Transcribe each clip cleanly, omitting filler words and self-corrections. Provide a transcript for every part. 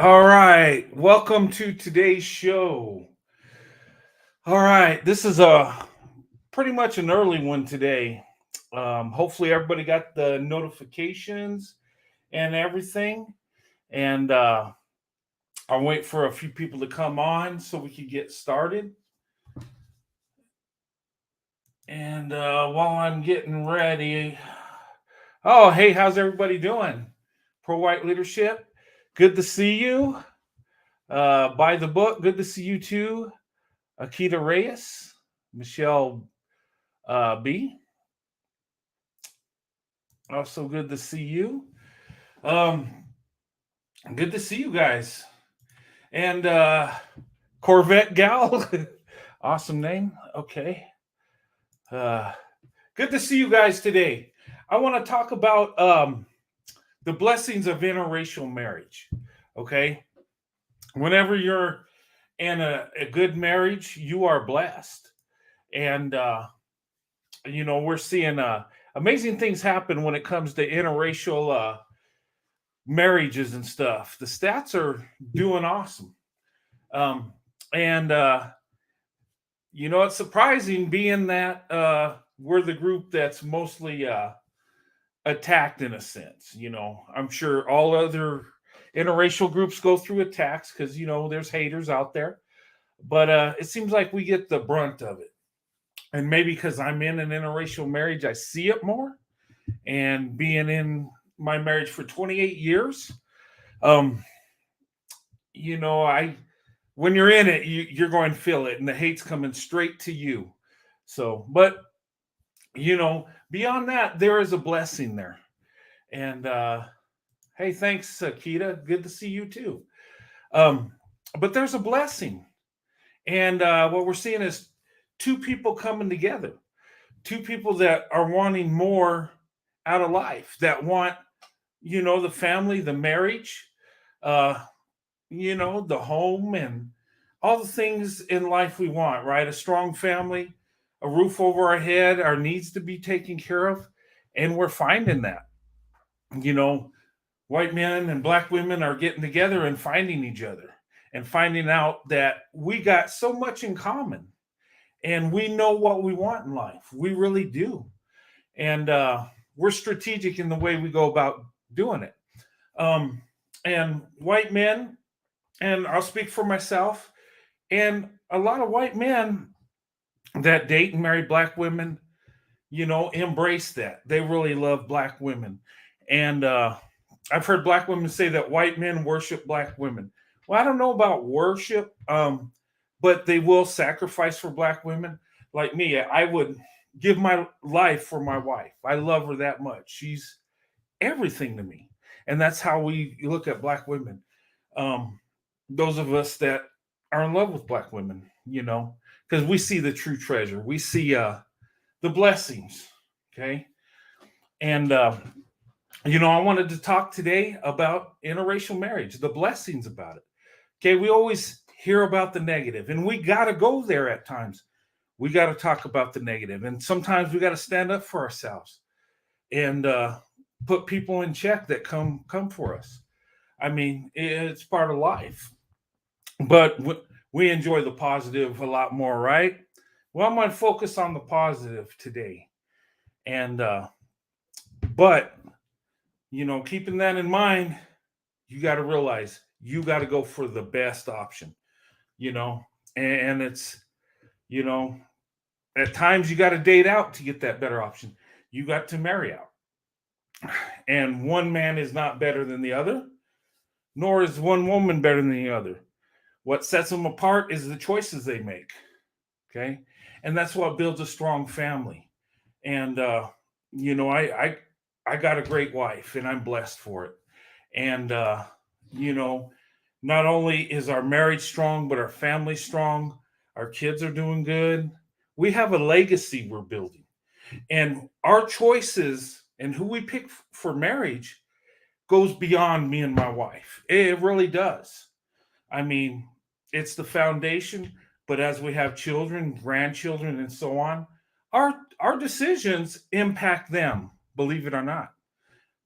All right, welcome to today's show. All right, this is a pretty much an early one today. Hopefully, everybody got the notifications and everything. And I'll wait for a few people to come on so we can get started. And while I'm getting ready, oh, hey, how's everybody doing? Pro White Leadership, good to see you. Buy the book, good to see you too. Akita Reyes, Michelle B. Also good to see you. Um, Good to see you guys. And Corvette Gal, awesome name. Okay. Uh, Good to see you guys today. I want to talk about the blessings of interracial marriage. Okay. Whenever you're in a good marriage, you are blessed. And we're seeing amazing things happen when it comes to interracial marriages and stuff. The stats are doing awesome. Um, and it's surprising being that we're the group that's mostly attacked in a sense. I'm sure all other interracial groups go through attacks because there's haters out there, but it seems like we get the brunt of it. And maybe because I'm in an interracial marriage, I see it more. And being in my marriage for 28 years, um, I when you're in it, you're going to feel it, and the hate's coming straight to you. So, but beyond that, there is a blessing there. And hey, thanks, Akita. Good to see you too. Um, but there's a blessing, and what we're seeing is two people coming together, two people that are wanting more out of life, that want the family, the marriage, uh, the home, and all the things in life we want, right? A strong family, a roof over our head, our needs to be taken care of. And we're finding that, you know, white men and black women are getting together and finding each other and finding out that we got so much in common and we know what we want in life. We really do. And we're strategic in the way we go about doing it. Um, and white men, and I'll speak for myself, and a lot of white men that date and marry black women, embrace that. They really love black women. And I've heard black women say that white men worship black women. Well, I don't know about worship, but they will sacrifice for black women. Like me, I would give my life for my wife. I love her that much. She's everything to me. And that's how we look at black women. Um, those of us that are in love with black women, because we see the true treasure. We see the blessings. Okay. And, I wanted to talk today about interracial marriage, the blessings about it. Okay. We always hear about the negative, and we got to go there at times. We got to talk about the negative, and sometimes we got to stand up for ourselves and put people in check that come for us. I mean, it's part of life, but we enjoy the positive a lot more, right? Well, I'm going to focus on the positive today, and but keeping that in mind, you got to realize you got to go for the best option, you know, and it's you know at times you got to date out to get that better option. You got to marry out, and one man is not better than the other, nor is one woman better than the other. What sets them apart is the choices they make. Okay, and that's what builds a strong family. And you know, I, I I got a great wife, and I'm blessed for it. And you know, not only is our marriage strong, but our family strong. Our kids are doing good. We have a legacy we're building, and our choices and who we pick for marriage goes beyond me and my wife. It really does. I mean, it's the foundation, but as we have children, grandchildren, and so on, our decisions impact them, believe it or not.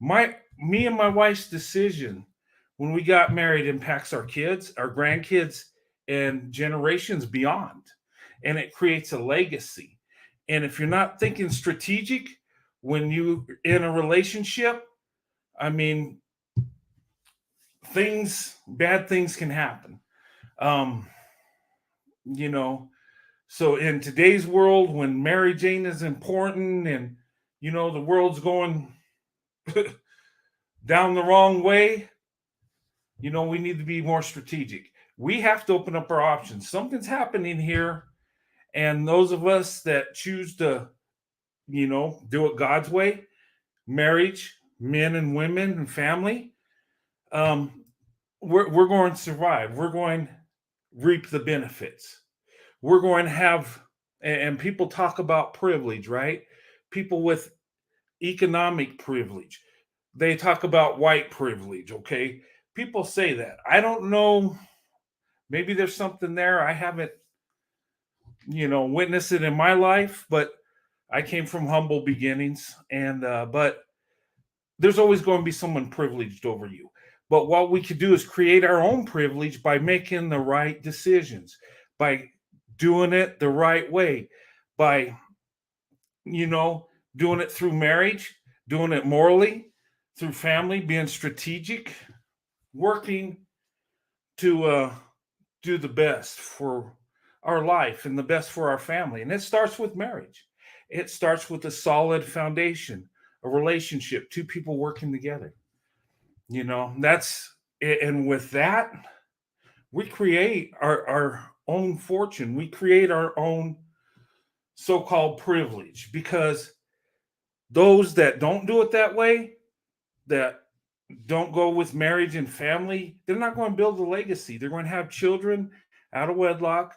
My Me and my wife's decision when we got married impacts our kids, our grandkids, and generations beyond. And it creates a legacy. And if you're not thinking strategic when you in a relationship, I mean, bad things can happen. Um, you know, so in today's world, when marriage ain't as important, and the world's going down the wrong way, we need to be more strategic. We have to open up our options. Something's happening here, and those of us that choose to, do it God's way, marriage, men and women and family, um, we're going to survive. We're going to reap the benefits. We're going to have, and people talk about privilege, right? People with economic privilege. They talk about white privilege, okay? People say that. I don't know. Maybe there's something there. I haven't, witnessed it in my life, but I came from humble beginnings. But there's always going to be someone privileged over you. But what we could do is create our own privilege by making the right decisions, by doing it the right way, by, you know, doing it through marriage, doing it morally, through family, being strategic, working to do the best for our life and the best for our family. And it starts with marriage. It starts with a solid foundation, a relationship, two people working together. That's it. And with that, we create our own fortune. We create our own so called privilege because those that don't do it that way, that don't go with marriage and family, they're not going to build a legacy. They're going to have children out of wedlock.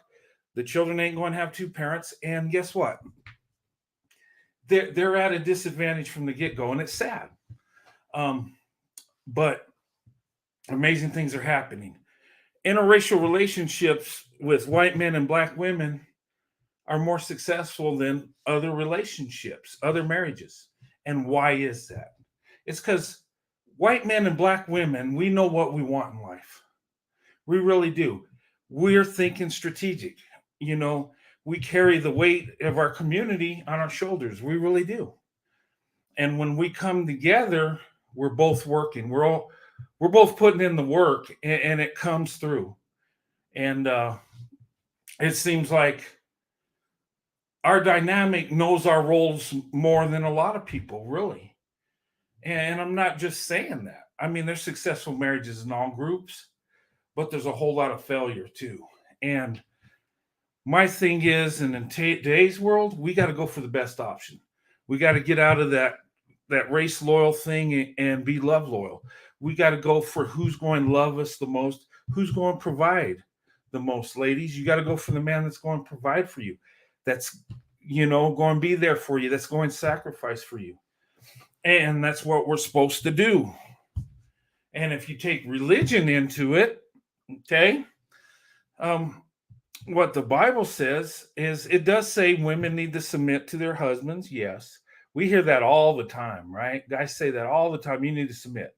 The children ain't going to have two parents. And guess what? They're at a disadvantage from the get go, and it's sad. Um, but amazing things are happening. Interracial relationships with white men and black women are more successful than other relationships, other marriages. And why is that? It's because white men and black women, we know what we want in life. We really do. We're thinking strategic. You know, we carry the weight of our community on our shoulders. We really do. And when we come together, we're both working. We're both putting in the work, and it comes through. And it seems like our dynamic knows our roles more than a lot of people, really. And I'm not just saying that. I mean, there's successful marriages in all groups, but there's a whole lot of failure too. And my thing is, in today's world, we got to go for the best option. We got to get out of that race loyal thing and be love loyal. We got to go for who's going to love us the most, who's going to provide the most. Ladies, you got to go for the man that's going to provide for you, that's going to be there for you, that's going to sacrifice for you. And that's what we're supposed to do. And if you take religion into it, okay, um, what the Bible says is it does say women need to submit to their husbands. Yes. We hear that all the time, right? Guys say that all the time. You need to submit.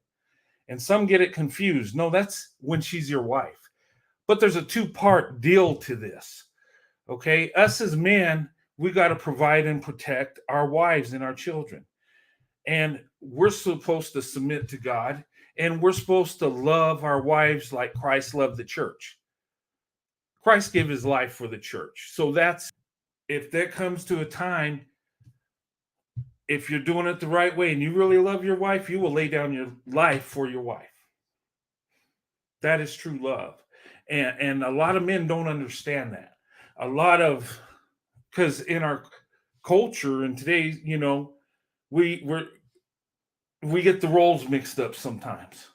And some get it confused. No, that's when she's your wife. But there's a two-part deal to this. Okay. Us as men, we got to provide and protect our wives and our children. And we're supposed to submit to God, and we're supposed to love our wives like Christ loved the church. Christ gave his life for the church. So if that comes to a time, if you're doing it the right way and you really love your wife, you will lay down your life for your wife. That is true love. And a lot of men don't understand that. A lot of, because in our culture and today, we we get the roles mixed up sometimes.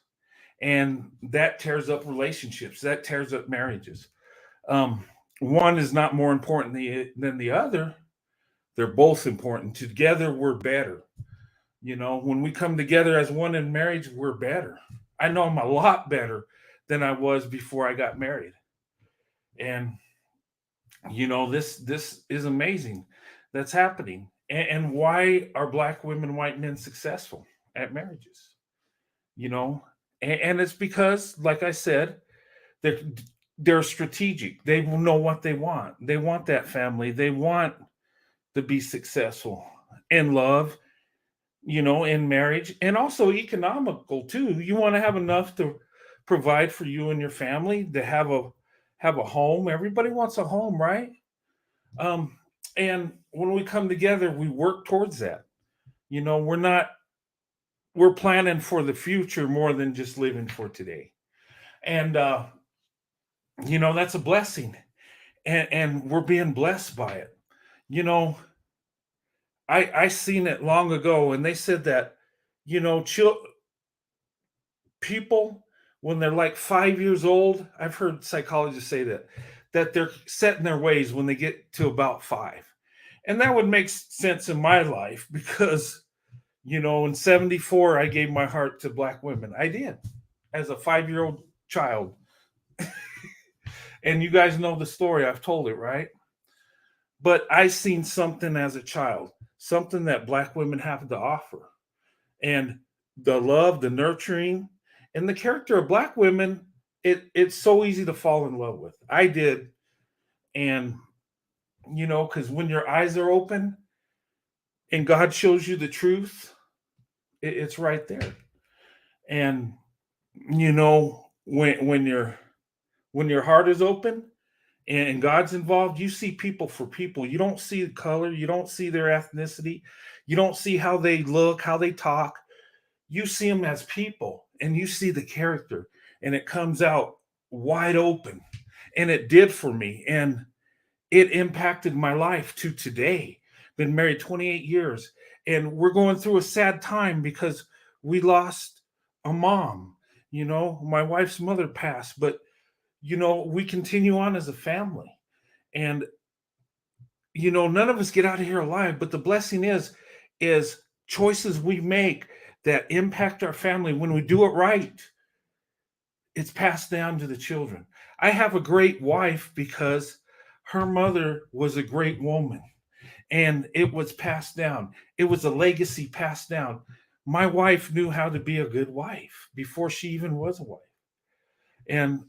And that tears up relationships, that tears up marriages. Um, One is not more important than the other. They're both important. Together, we're better. When we come together as one in marriage, we're better. I know I'm a lot better than I was before I got married. And this is amazing that's happening. And why are black women, white men successful at marriages? You know, And it's because, like I said, they're they're strategic. They know what they want. They want that family. They want to be successful in love, in marriage, and also economical too. You want to have enough to provide for you and your family, to have a home. Everybody wants a home, right? Um, and when we come together, we work towards that. We're planning for the future more than just living for today. And that's a blessing. And we're being blessed by it. You know, I seen it long ago, and they said that, chil- people, when they're like 5 years old, I've heard psychologists say that they're set in their ways when they get to about five. And that would make sense in my life because, in 74, I gave my heart to Black women. I did, as a 5-year old child. And you guys know the story. I've told it, right? But I seen something as a child, something that Black women have to offer. And the love, the nurturing, and the character of Black women, it's so easy to fall in love with. I did. And, because when your eyes are open and God shows you the truth, it's right there. And, when your heart is open and God's involved, you see people for people. You don't see the color, you don't see their ethnicity, you don't see how they look, how they talk. You see them as people, and you see the character, and it comes out wide open. And it did for me, and it impacted my life to today. Been married 28 years, and we're going through a sad time because we lost a mom. My wife's mother passed, but we continue on as a family. And none of us get out of here alive, but the blessing is choices we make that impact our family. When we do it right, it's passed down to the children. I have a great wife because her mother was a great woman, and it was passed down. It was a legacy passed down. My wife knew how to be a good wife before she even was a wife. And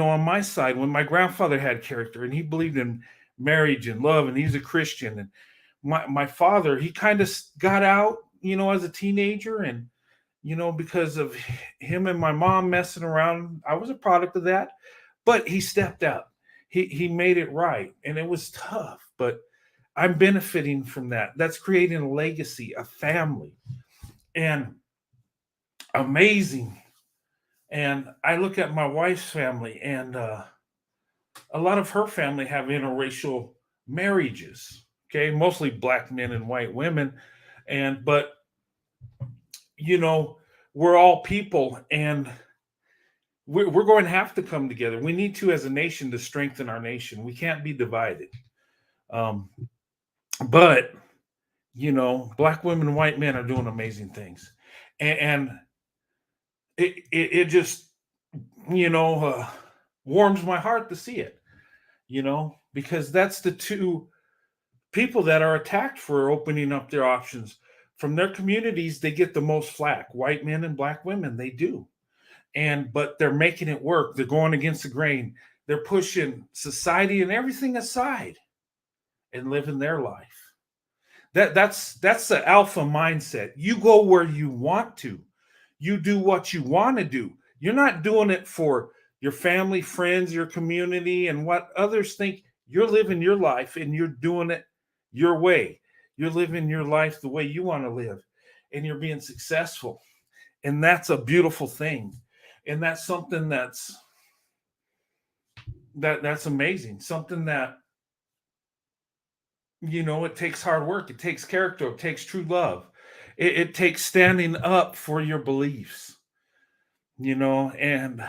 on my side, when my grandfather had character and he believed in marriage and love, and he's a Christian, and my father, he kind of got out, as a teenager, and because of him and my mom messing around, I was a product of that. But he stepped up. He made it right, and it was tough, but I'm benefiting from that. That's creating a legacy, a family, and amazing. And I look at my wife's family, and a lot of her family have interracial marriages. Okay, mostly Black men and white women, and but you know we're all people, and we're going to have to come together. We need to, as a nation, to strengthen our nation. We can't be divided. Um, but Black women and white men are doing amazing things, and it just you know uh, warms my heart to see it. Because that's the two people that are attacked for opening up their options. From their communities, they get the most flack. White men and Black women, they do. But they're making it work. They're going against the grain. They're pushing society and everything aside and living their life. That's the alpha mindset. You go where you want to. You do what you want to do. You're not doing it for your family, friends, your community, and what others think. You're living your life, and you're doing it your way. You're living your life the way you want to live, and you're being successful. And that's a beautiful thing. And that's something that's amazing. Something that it takes hard work, it takes character, it takes true love, it takes standing up for your beliefs. And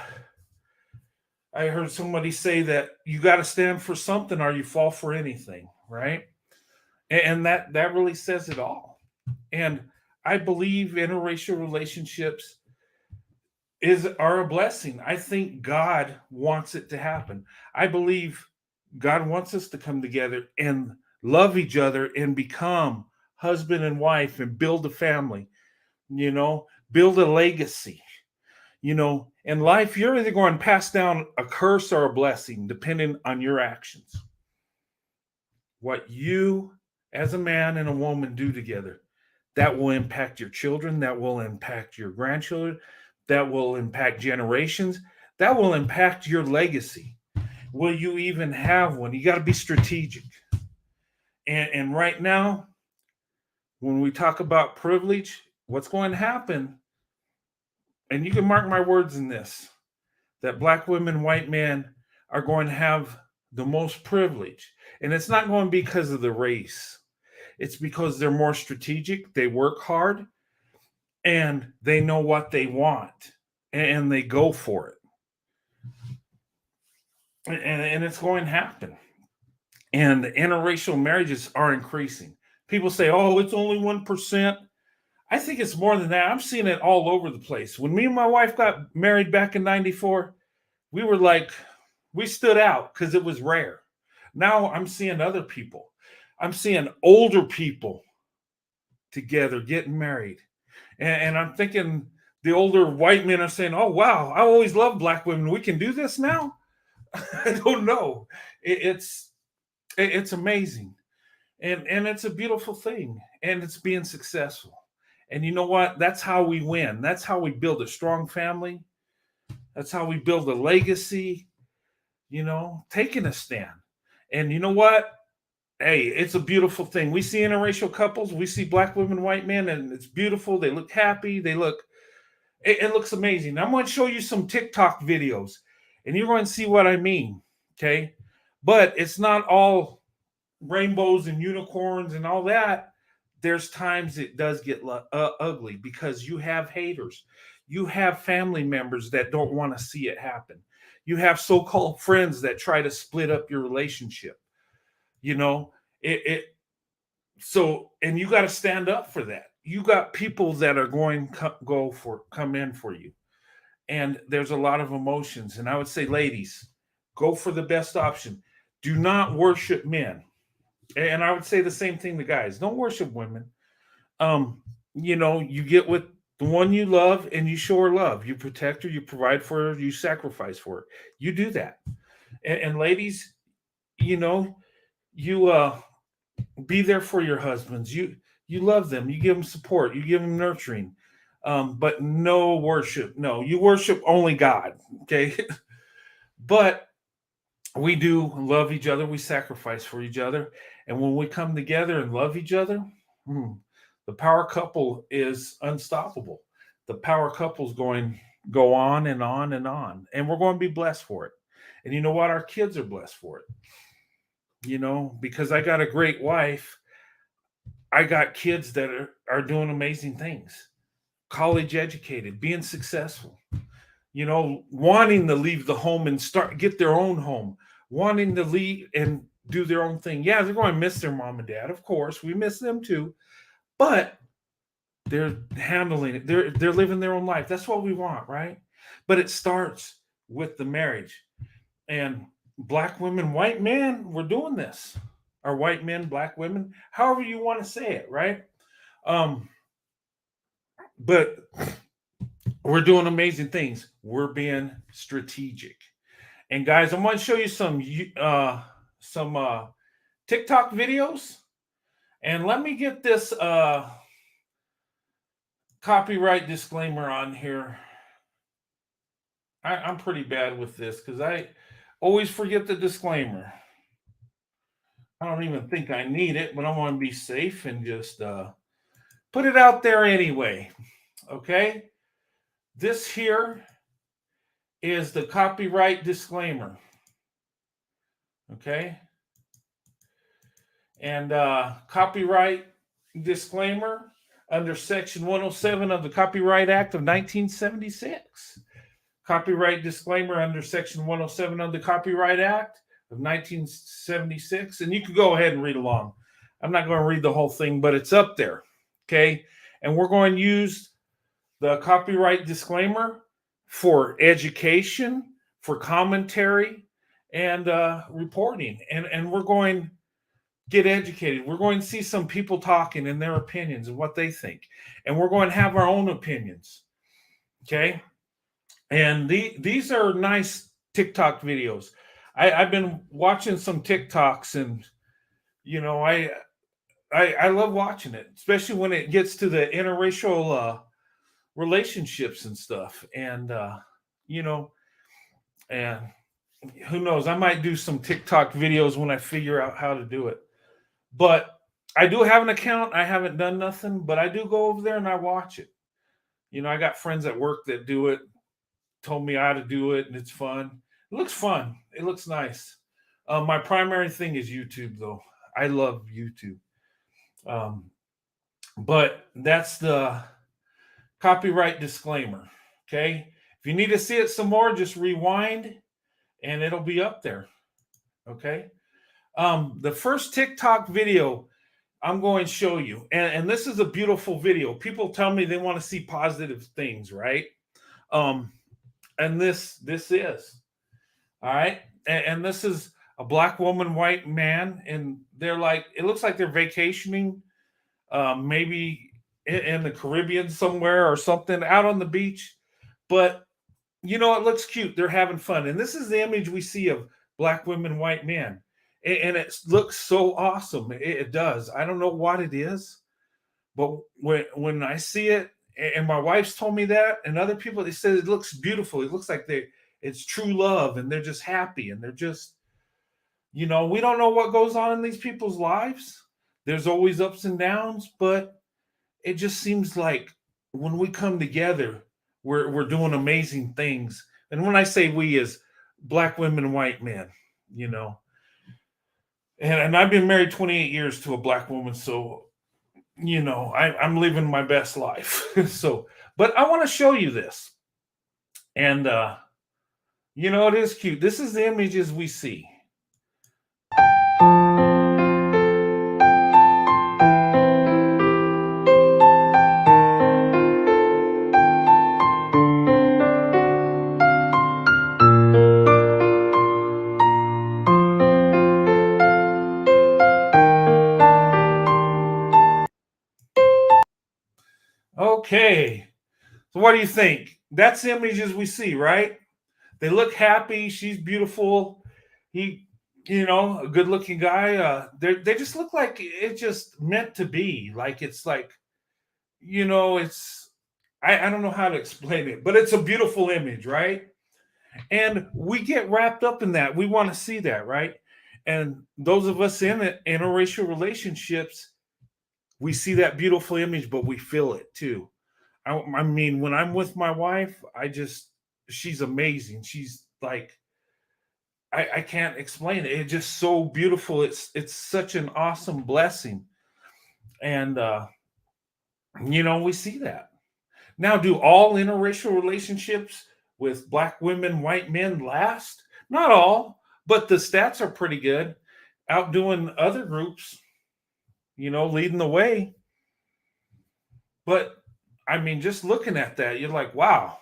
I heard somebody say that you got to stand for something or you fall for anything, right? And that really says it all. And I believe interracial relationships are a blessing. I think God wants it to happen. I believe God wants us to come together and love each other and become husband and wife and build a family, build a legacy. In life, you're either going to pass down a curse or a blessing, depending on your actions. What you, as a man and a woman, do together, that will impact your children, that will impact your grandchildren, that will impact generations, that will impact your legacy. Will you even have one? You got to be strategic. And right now, when we talk about privilege, what's going to happen, and you can mark my words in this, that black women, white men are going to have the most privilege. And it's not going to be because of the race. It's because they're more strategic, they work hard, and they know what they want, and they go for it. And it's going to happen. And interracial marriages are increasing. People say, oh, it's only 1%. I think it's more than that. I'm seeing it all over the place. When me and my wife got married back in 94, we were like, we stood out because it was rare. Now I'm seeing other people. I'm seeing older people together getting married. And I'm thinking the older white men are saying, oh, wow, I always loved black women. We can do this now? I don't know. It's amazing. And it's a beautiful thing. And it's being successful. And you know what? That's how we win. That's how we build a strong family. That's how we build a legacy, taking a stand. And you know what? Hey, it's a beautiful thing. We see interracial couples, we see black women, white men, and it's beautiful. They look happy. It looks amazing. I'm going to show you some TikTok videos, and you're going to see what I mean. Okay. But it's not all rainbows and unicorns and all that. There's times it does get ugly because you have haters. You have family members that don't want to see it happen. You have so-called friends that try to split up your relationship. You know, it so, and you got to stand up for that. You got people that are going come in for you. And there's a lot of emotions. And I would say, ladies, go for the best option. Do not worship men. And I would say the same thing to guys. Don't worship women. You get with the one you love and you show her love. You protect her, you provide for her, you sacrifice for her. You do that. And ladies, you be there for your husbands. You love them, you give them support, you give them nurturing. But no worship. No, you worship only God. Okay. But we do love each other, we sacrifice for each other. And when we come together and love each other, the power couple is unstoppable. The power couple's go on and on and on. And we're going to be blessed for it. And you know what? Our kids are blessed for it. Because I got a great wife. I got kids that are doing amazing things, college educated, being successful, wanting to leave the home and get their own home, wanting to leave and do their own thing. Yeah, they're going to miss their mom and dad. Of course, we miss them too, but they're handling it. They're living their own life. That's what we want, right? But it starts with the marriage. And black women, white men, we're doing this. Or white men, black women, however you want to say it, right? But we're doing amazing things. We're being strategic. And guys, I'm going to show you some TikTok videos. And let me get this copyright disclaimer on here. I'm pretty bad with this because I always forget the disclaimer. I don't even think I need it, but I want to be safe and just put it out there anyway. Okay? This here is the copyright disclaimer. Okay? And copyright disclaimer under Section 107 of the Copyright Act of 1976. Copyright disclaimer under Section 107 of the Copyright Act of 1976. And you can go ahead and read along. I'm not going to read the whole thing, but it's up there. Okay? And we're going to use the copyright disclaimer for education, for commentary, and reporting. And we're going to get educated. We're going to see some people talking in their opinions and what they think. And we're going to have our own opinions. Okay? And these are nice TikTok videos. I've been watching some TikToks, and you know, I love watching it, especially when it gets to the interracial relationships and stuff. And you know, and who knows, I might do some TikTok videos when I figure out how to do it. But I do have an account. I haven't done nothing, but I do go over there and I watch it. You know, I got friends at work that do it, told me how to do it, and it's fun. It looks fun. It looks nice. My primary thing is YouTube, though. I love YouTube. Um, but that's the copyright disclaimer. Okay. If you need to see it some more, just rewind and it'll be up there. Okay. The first TikTok video I'm going to show you, and this is a beautiful video. People tell me they want to see positive things, right? Um, and this is all right. And this is a black woman, white man, and they're like, it looks like they're vacationing, maybe in the Caribbean somewhere or something, out on the beach. But you know, it looks cute. They're having fun, and this is the image we see of black women, white men, and it looks so awesome. It does. I don't know what it is, but when I see it, and my wife's told me that, and other people, they said it looks beautiful. It looks like it's true love, and they're just happy, and they're just, you know, we don't know what goes on in these people's lives. There's always ups and downs, but it just seems like when we come together, we're doing amazing things. And when I say we, is black women and white men, you know. And I've been married 28 years to a black woman, so you know, I'm living my best life. So, but I want to show you this. And you know, it is cute. This is the images we see. Okay. So what do you think? That's the images we see, right? They look happy. She's beautiful. He, you know, a good looking guy. They just look like it's just meant to be. Like it's like, you know, it's I don't know how to explain it, but it's a beautiful image, right? And we get wrapped up in that. We want to see that, right? And those of us in it, interracial relationships, we see that beautiful image, but we feel it too. I mean, when I'm with my wife, she's amazing. She's like, I can't explain it. It's just so beautiful. It's such an awesome blessing. And you know, we see that. Now, do all interracial relationships with black women, white men last? Not all, but the stats are pretty good, outdoing other groups, you know, leading the way. But I mean, just looking at that, you're like, wow,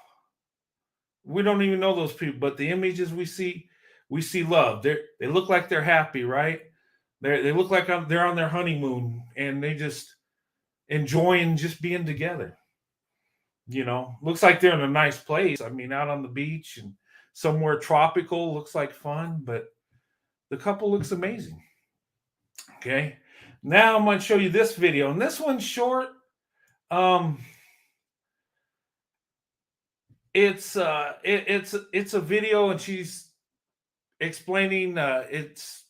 we don't even know those people, but the images we see love. They look like they're happy, right? They look like they're on their honeymoon and they just enjoying just being together. You know, looks like they're in a nice place. I mean, out on the beach and somewhere tropical. Looks like fun, but the couple looks amazing. Okay, now I'm going to show you this video, and this one's short. Um, it's a video, and she's explaining it's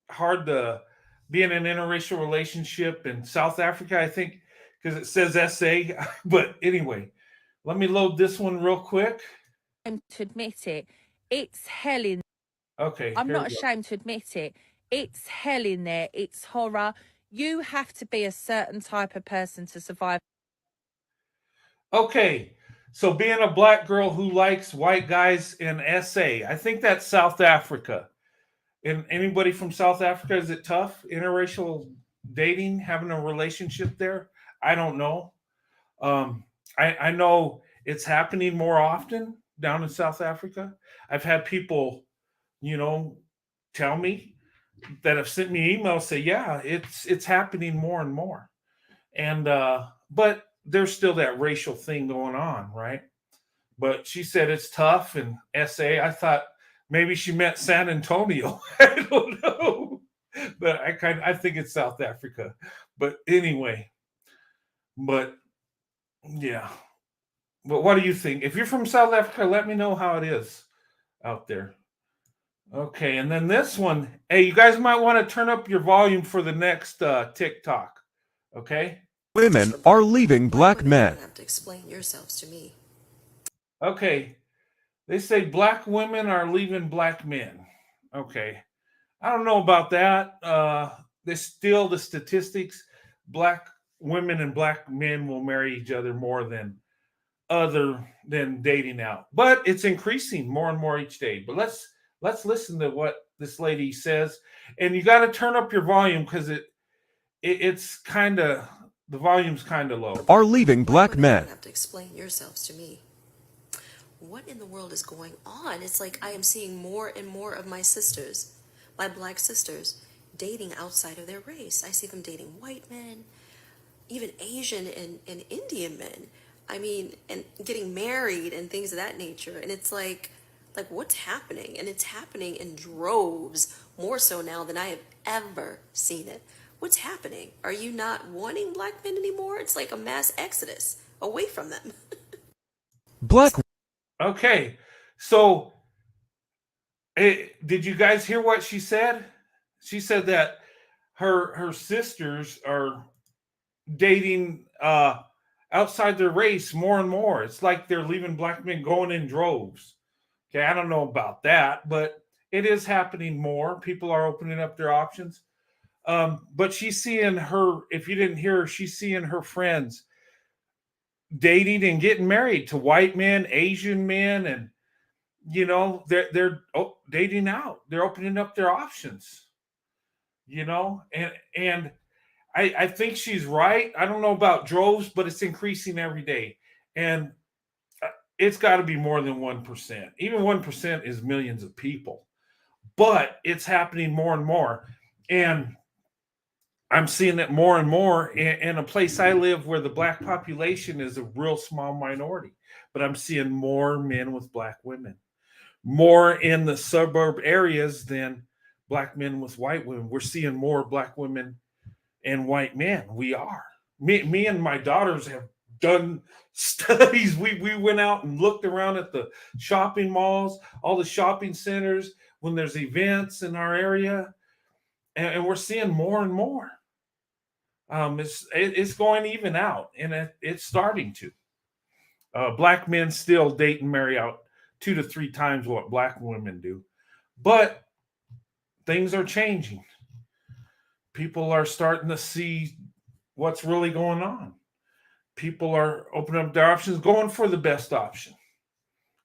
hard to be in an interracial relationship in South Africa, I think, because it says SA. But anyway, let me load this one real quick. To admit it, it's hell in. Okay, I'm here not we go. ashamed to admit it. It's hell in there. It's horror. You have to be a certain type of person to survive. Okay, so being a black girl who likes white guys in SA, I think that's South Africa. And anybody from South Africa, is it tough? Interracial dating, having a relationship there? I don't know. Um, I know it's happening more often down in South Africa. I've had people, you know, tell me that have sent me emails say, yeah, it's happening more and more. And but there's still that racial thing going on, right? but she said it's tough and SA. I thought maybe she meant San Antonio. I don't know, but I think it's South Africa. But anyway, but yeah. But what do you think? If you're from South Africa, let me know how it is out there. Okay, and then this one, hey, you guys might want to turn up your volume for the next TikTok. Okay. Women are leaving black men. You have to explain yourselves to me. Okay. They say black women are leaving black men. Okay. I don't know about that. There's still the statistics. Black women and black men will marry each other more than other than dating out. But it's increasing more and more each day. But let's listen to what this lady says. And you got to turn up your volume because it's kind of the volume's kind of low. Are leaving black men. You have to explain yourselves to me. What in the world is going on? It's like I am seeing more and more of my sisters, my black sisters, dating outside of their race. I see them dating white men, even Asian and Indian men. I mean, and getting married and things of that nature. And it's like what's happening? And it's happening in droves, more so now than I have ever seen it. What's happening? Are you not wanting black men anymore? It's like a mass exodus away from them. Black. Okay. So did you guys hear what she said? She said that her sisters are dating outside their race more and more. It's like they're leaving black men going in droves. Okay, I don't know about that, but it is happening more. People are opening up their options. But she's seeing her, if you didn't hear her, she's seeing her friends dating and getting married to white men, Asian men, and they're dating out. They're opening up their options. And I think she's right. I don't know about droves, but it's increasing every day. And it's got to be more than 1%. Even 1% is millions of people. But it's happening more and more. And I'm seeing it more and more in a place I live where the black population is a real small minority. But I'm seeing more men with black women, more in the suburb areas than black men with white women. We're seeing more black women and white men. We are. Me and my daughters have done studies. We went out and looked around at the shopping malls, all the shopping centers when there's events in our area, and we're seeing more and more. It's going even out, and it's starting to. Black men still date and marry out 2 to 3 times what black women do, but things are changing. People are starting to see what's really going on. People are opening up their options, going for the best option.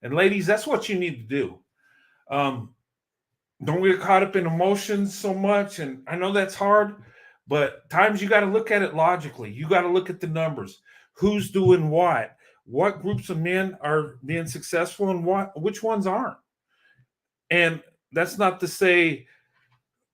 And ladies, that's what you need to do. Don't get caught up in emotions so much. And I know that's hard, but times you got to look at it logically. You got to look at the numbers. Who's doing what? What groups of men are being successful and which ones aren't? And that's not to say,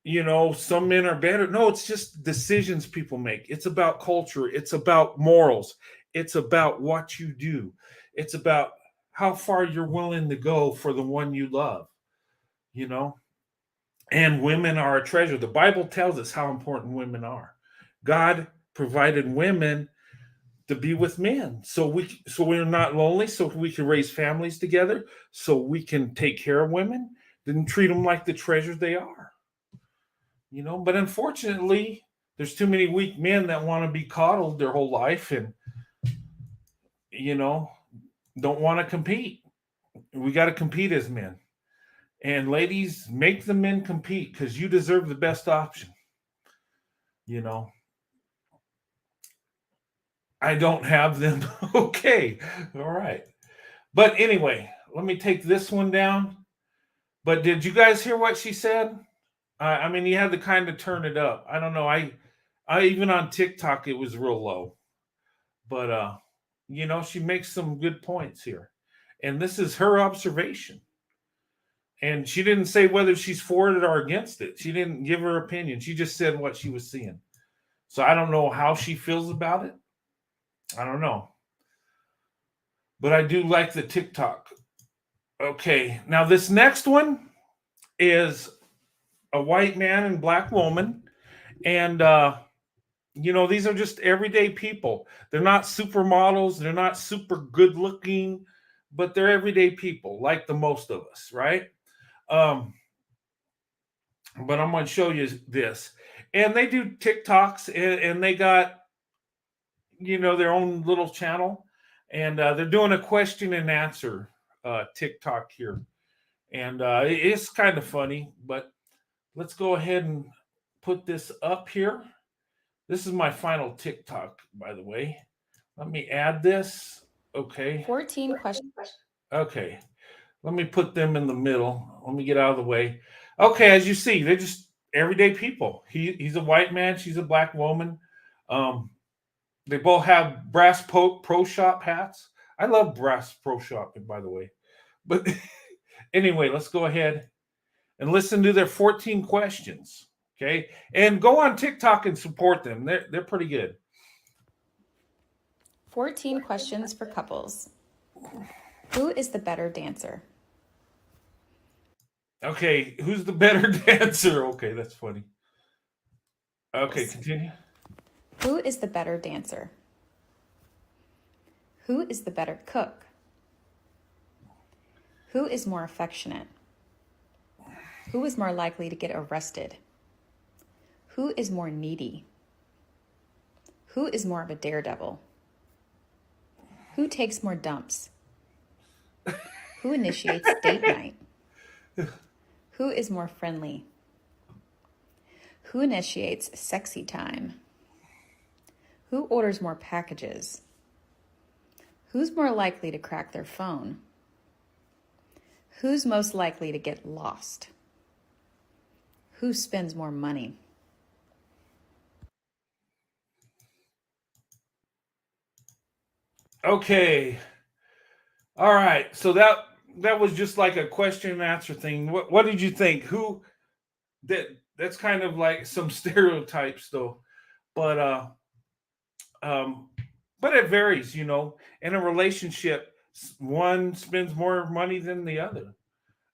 some men are better. No, it's just decisions people make. It's about culture. It's about morals. It's about what you do. It's about how far you're willing to go for the one you love, And women are a treasure. The Bible tells us how important women are. God provided women to be with men, so we're not lonely, so we can raise families together, so we can take care of women, then treat them like the treasures they are. But unfortunately, there's too many weak men that want to be coddled their whole life and, don't want to compete. We got to compete as men. And ladies, make the men compete because you deserve the best option. I don't have them. Okay. All right. But anyway, let me take this one down. But did you guys hear what she said? I mean, you had to kind of turn it up. I don't know. I even on TikTok, it was real low. But, she makes some good points here. And this is her observation. And she didn't say whether she's for it or against it. She didn't give her opinion. She just said what she was seeing. So I don't know how she feels about it. I don't know. but I do like the TikTok. Okay, now this next one is a white man and black woman, and these are just everyday people. They're not supermodels, they're not super good looking, but they're everyday people, like the most of us, right? Um, but I'm going to show you this, and they do TikToks, and they got their own little channel, and they're doing a question and answer TikTok here, and it's kind of funny. But let's go ahead and put this up here. This is my final TikTok, by the way. Let me add this. Okay. 14 questions. Okay. Let me put them in the middle. Let me get out of the way. Okay, as you see, they're just everyday people. He's a white man. She's a black woman. They both have brass pro shop hats. I love brass pro shopping, by the way. But anyway, let's go ahead and listen to their 14 questions. Okay, and go on TikTok and support them. They're pretty good. 14 questions for couples. Who is the better dancer? Okay, who's the better dancer? Okay, that's funny. Okay, continue. Who is the better dancer? Who is the better cook? Who is more affectionate? Who is more likely to get arrested? Who is more needy? Who is more of a daredevil? Who takes more dumps? Who initiates date night? Who is more friendly? Who initiates sexy time? Who orders more packages? Who's more likely to crack their phone? Who's most likely to get lost? Who spends more money? Okay. All right. So that was just like a question and answer thing. What did you think? That's kind of like some stereotypes though. But um but it varies, In a relationship, one spends more money than the other.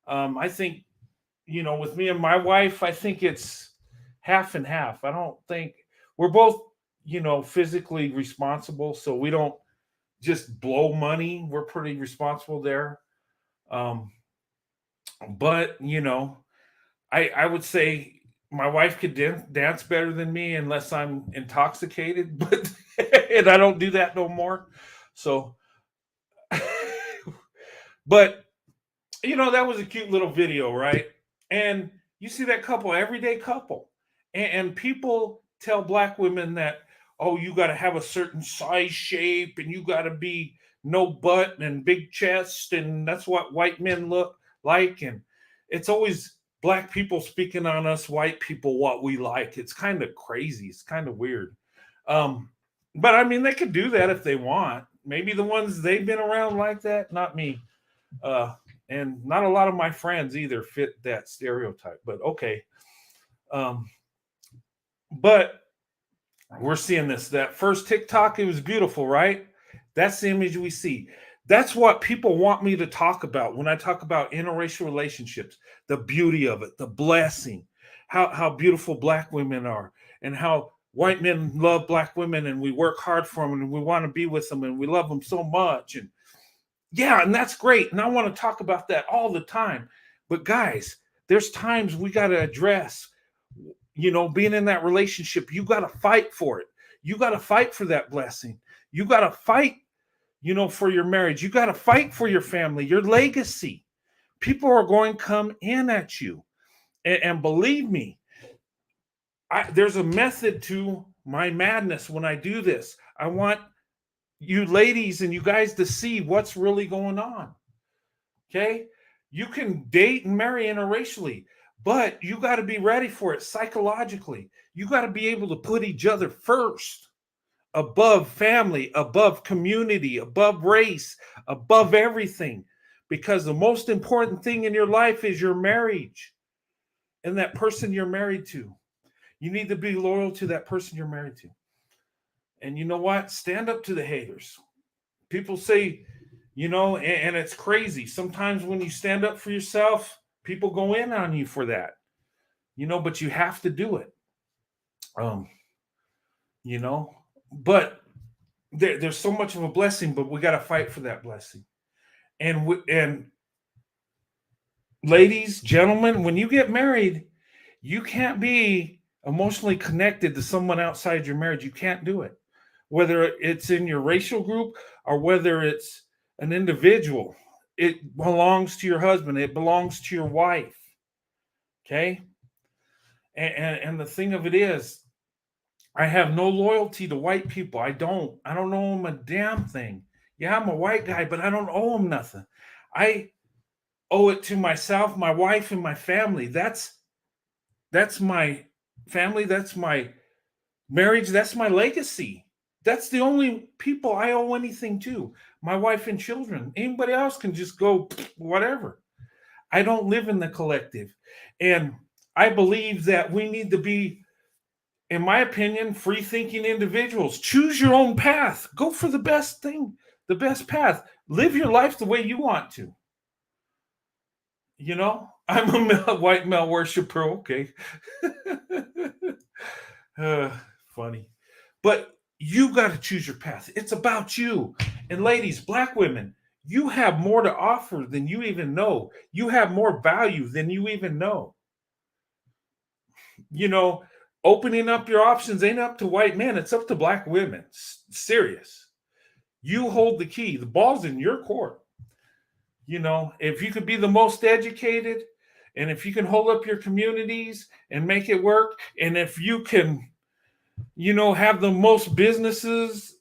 I think, with me and my wife, I think it's half and half. I don't think we're both, physically responsible, so we don't just blow money. We're pretty responsible there. Um, but I would say my wife could dance better than me unless I'm intoxicated, but and I don't do that no more. So, but that was a cute little video, right? And you see that couple, everyday couple, and people tell black women that, oh, you got to have a certain size, shape, and you got to be no butt and big chest, and that's what white men look like. And it's always black people speaking on us white people what we like. It's kind of crazy. It's kind of weird. But I mean, they could do that if they want. Maybe the ones they've been around like that, not me. And not a lot of my friends either fit that stereotype, but okay. But we're seeing that first TikTok. It was beautiful, right? That's the image we see. That's what people want me to talk about when I talk about interracial relationships, the beauty of it, the blessing, how beautiful black women are, and how white men love black women, and we work hard for them, and we want to be with them, and we love them so much. And yeah, and that's great. And I want to talk about that all the time. But guys, there's times we got to address, being in that relationship, you got to fight for it. You got to fight for that blessing. You got to fight, for your marriage. You got to fight for your family, your legacy. People are going to come in at you. And believe me, there's a method to my madness when I do this. I want you ladies and you guys to see what's really going on. Okay? You can date and marry interracially, but you got to be ready for it psychologically. You got to be able to put each other first, above family, above community, above race, above everything. Because the most important thing in your life is your marriage and that person you're married to. You need to be loyal to that person you're married to. And you know what? Stand up to the haters. People say, and it's crazy. Sometimes when you stand up for yourself, people go in on you for that, but you have to do it. Um, you know, but there's so much of a blessing, but we got to fight for that blessing. And ladies, gentlemen, when you get married, you can't be emotionally connected to someone outside your marriage. You can't do it, whether it's in your racial group or whether it's an individual. It belongs to your husband. It belongs to your wife. Okay. And the thing of it is, I have no loyalty to white people. I don't owe them a damn thing. Yeah, I'm a white guy, but I don't owe them nothing. I owe it to myself, my wife, and my family. That's my family. That's my marriage. That's my legacy. That's the only people I owe anything to. My wife and children. Anybody else can just go whatever. I don't live in the collective. And I believe that we need to be, in my opinion, free thinking individuals. Choose your own path. Go for the best thing, the best path. Live your life the way you want to. I'm a white male worshiper. Okay. Funny. But you got to choose your path. It's about you. And ladies, black women, you have more to offer than you even know. You have more value than you even know. Opening up your options ain't up to white men. It's up to black women. Serious. You hold the key. The ball's in your court. If you could be the most educated, and if you can hold up your communities and make it work, and if you can, have the most businesses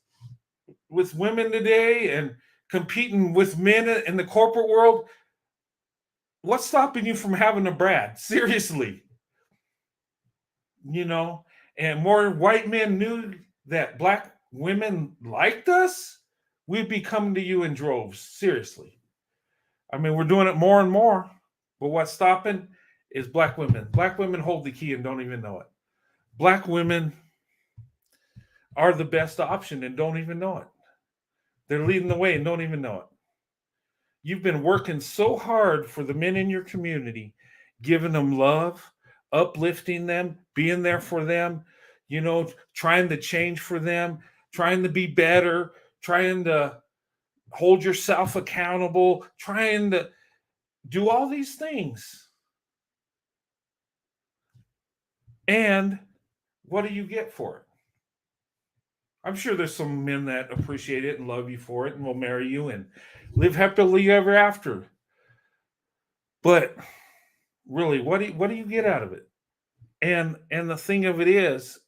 with women today and competing with men in the corporate world, what's stopping you from having a Brad? Seriously. And more white men knew that black women liked us, we'd be coming to you in droves. Seriously. I mean, we're doing it more and more, but what's stopping is black women. Black women hold the key and don't even know it. Black women are the best option and don't even know it. They're leading the way and don't even know it. You've been working so hard for the men in your community, giving them love, uplifting them, being there for them, trying to change for them, trying to be better, trying to hold yourself accountable, trying to do all these things. And what do you get for it? I'm sure there's some men that appreciate it and love you for it and will marry you and live happily ever after. But really, what do you get out of it? And the thing of it is,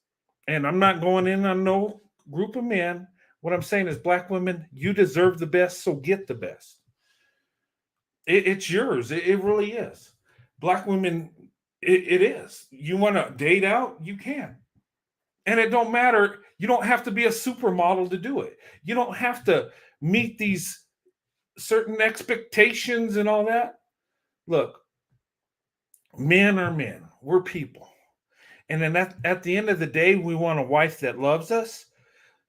and I'm not going in on no group of men. What I'm saying is, black women, you deserve the best, so get the best. It's yours. It really is. Black women, it is. You want to date out, you can. And it don't matter. You don't have to be a supermodel to do it. You don't have to meet these certain expectations and all that. Look, men are men. We're people. And then at the end of the day, we want a wife that loves us,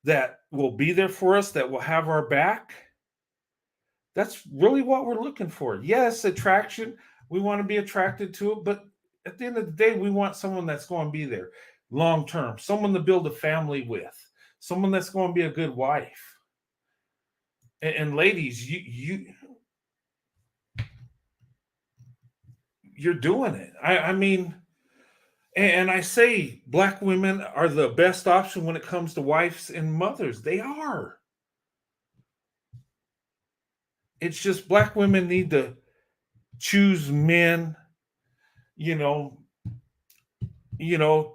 that will be there for us, that will have our back. That's really what we're looking for. Yes, attraction. We want to be attracted to it. But at the end of the day, we want someone that's going to be there long term, someone to build a family with, someone that's going to be a good wife. And ladies, you're doing it. I mean, and I say black women are the best option when it comes to wives and mothers. They are. It's just black women need to choose men,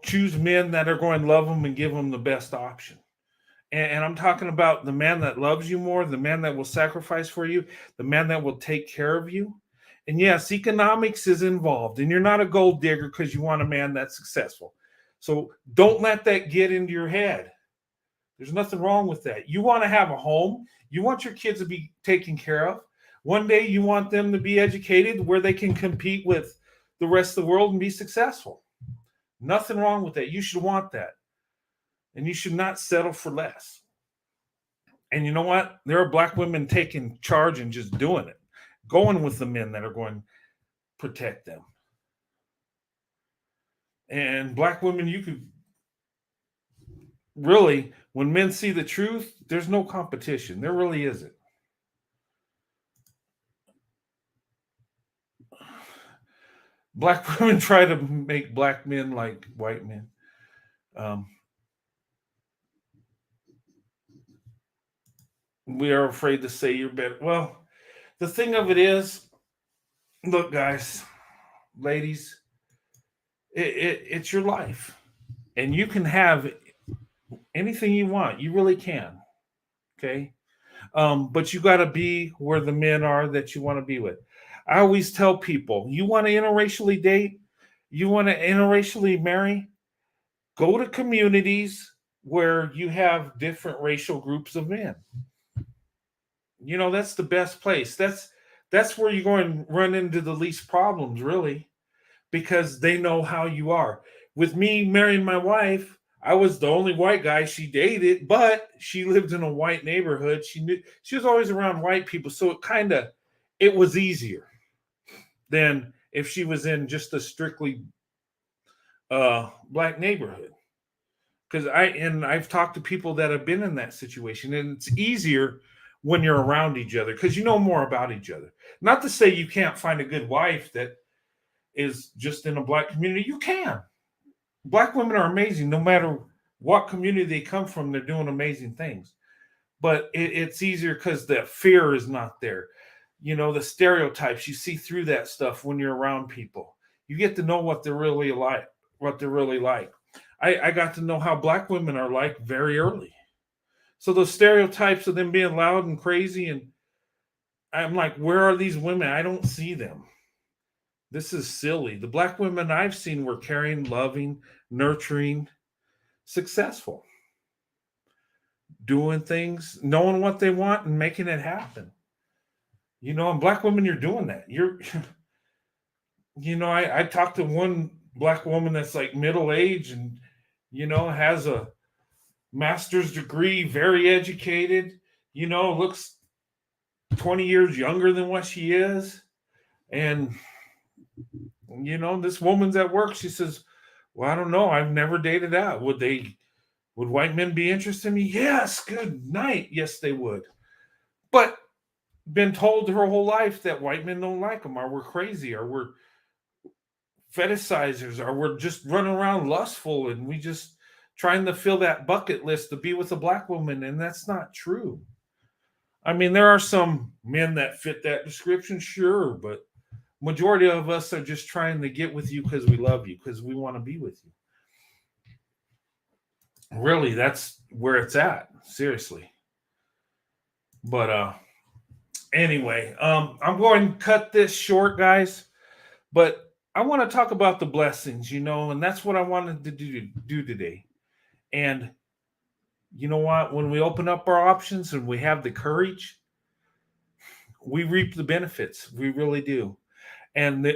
choose men that are going to love them and give them the best option. And I'm talking about the man that loves you more, the man that will sacrifice for you, the man that will take care of you. And yes, economics is involved, and you're not a gold digger because you want a man that's successful. So don't let that get into your head. There's nothing wrong with that. You want to have a home. You want your kids to be taken care of. One day you want them to be educated where they can compete with the rest of the world and be successful. Nothing wrong with that. You should want that. And you should not settle for less. And you know what? There are black women taking charge and just doing it, going with the men that are going to protect them. And black women, you could really, when men see the truth, there's no competition. There really isn't. Black women try to make black men like white men. Um, we are afraid to say you're better. Well, the thing of it is, look, guys, ladies, it's your life, and you can have anything you want. You really can. Okay. But you got to be where the men are that you want to be with. I always tell people, you want to interracially date, you want to interracially marry, go to communities where you have different racial groups of men. You know, that's the best place. That's where you're going to run into the least problems, really, because they know how you are. With me marrying my wife, I was the only white guy she dated, but she lived in a white neighborhood. She was always around white people, so it was easier than if she was in just a strictly black neighborhood. Because I've talked to people that have been in that situation, and it's easier when you're around each other because you know more about each other. Not to say you can't find a good wife that is just in a black community. You can. Black women are amazing no matter what community they come from. They're doing amazing things, but it's easier because the fear is not there. You know, the stereotypes, you see through that stuff when you're around people. You get to know what they're really like. I got to know how black women are like very early. So those stereotypes of them being loud and crazy, and I'm like, where are these women? I don't see them. This is silly. The black women I've seen were caring, loving, nurturing, successful, doing things, knowing what they want and making it happen. You know, and black women, you're doing that. I talked to one black woman that's like middle age and, has a master's degree, very educated, looks 20 years younger than what she is. And, this woman's at work. She says, well, I don't know. I've never dated out. Would white men be interested in me? Yes. Good night. Yes, they would. But been told her whole life that white men don't like them, or we're crazy, or we're fetishizers, or we're just running around lustful and we just trying to fill that bucket list to be with a black woman. And that's not true. I mean, there are some men that fit that description, sure, but majority of us are just trying to get with you because we love you, because we want to be with you. Really, that's where it's at, seriously. But anyway, I'm going to cut this short, guys, but I want to talk about the blessings, and that's what I wanted to do today. And you know what? When we open up our options and we have the courage, we reap the benefits. We really do. And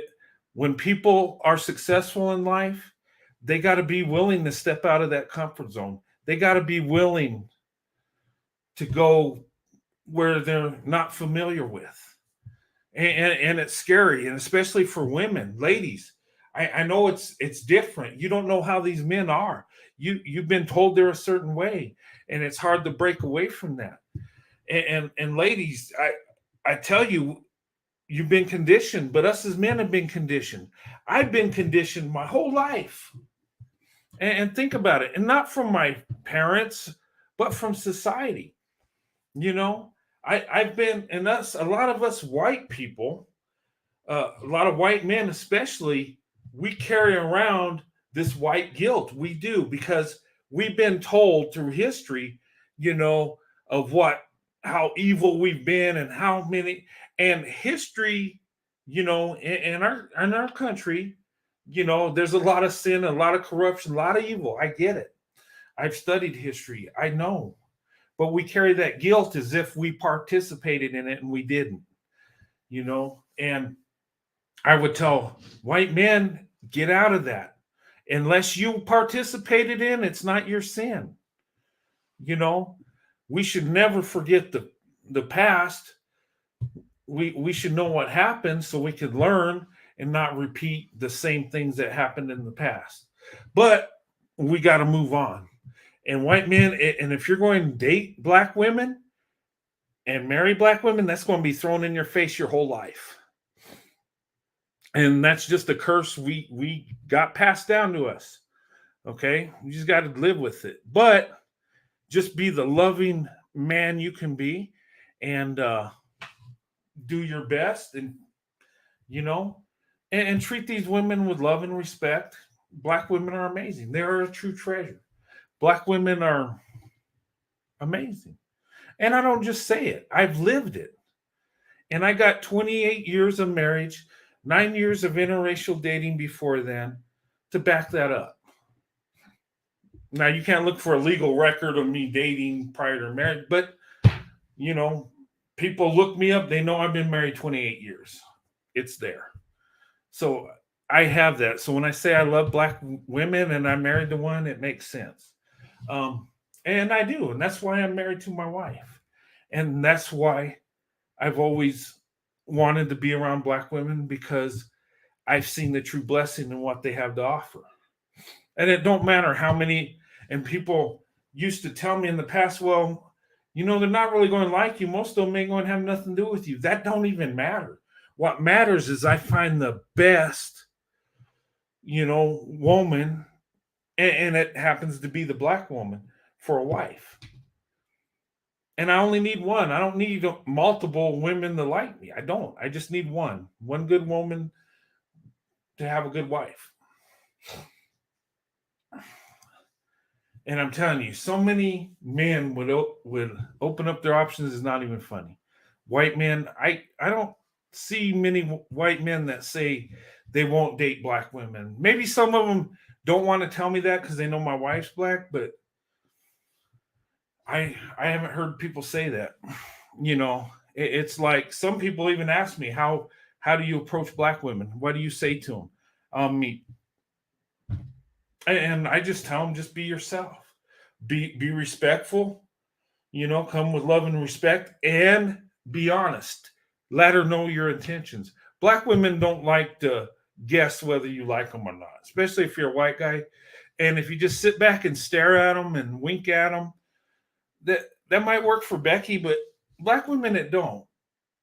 when people are successful in life, they got to be willing to step out of that comfort zone. They got to be willing to go where they're not familiar with. And it's scary, and especially for women, ladies. I know it's different. You don't know how these men are. You've been told they're a certain way, and it's hard to break away from that. And ladies, I tell you, you've been conditioned, but us as men have been conditioned. I've been conditioned my whole life. And think about it, and not from my parents, but from society. I've been, and a lot of us white people, a lot of white men especially, we carry around this white guilt. We do, because we've been told through history, of how evil we've been and how many, and history, in our country, there's a lot of sin, a lot of corruption, a lot of evil. I get it. I've studied history. I know. But we carry that guilt as if we participated in it and we didn't, and I would tell white men, get out of that. Unless you participated in, it's not your sin. we should never forget the past. We should know what happened so we could learn and not repeat the same things that happened in the past. But we got to move on. And white men, and if you're going to date black women and marry black women, that's going to be thrown in your face your whole life. And that's just a curse we got passed down to us. Okay, you just got to live with it. But just be the loving man you can be, and do your best, and and treat these women with love and respect. Black women are amazing. They are a true treasure. Black women are amazing. And I don't just say it, I've lived it. And I got 28 years of marriage, 9 years of interracial dating before then to back that up. Now, you can't look for a legal record of me dating prior to marriage, but, people look me up. They know I've been married 28 years. It's there. So I have that. So when I say I love black women and I'm married to one, it makes sense. And I do. And that's why I'm married to my wife. And that's why I've always wanted to be around black women, because I've seen the true blessing in what they have to offer. And it don't matter how many, and people used to tell me in the past, well, they're not really going to like you. Most of them ain't going to have nothing to do with you. That don't even matter. What matters is I find the best, woman, and it happens to be the black woman for a wife. And I only need one. I don't need multiple women to like me. I don't. I just need one good woman to have a good wife. And I'm telling you, so many men would open up their options. Is not even funny. White men, I don't see many white men that say they won't date black women. Maybe some of them don't want to tell me that because they know my wife's black, but I haven't heard people say that. It's like some people even ask me, how do you approach black women? What do you say to them? And I just tell them, just be yourself, be respectful, come with love and respect, and be honest. Let her know your intentions. Black women don't like to guess whether you like them or not, especially if you're a white guy. And if you just sit back and stare at them and wink at them, that might work for Becky, but black women, it don't.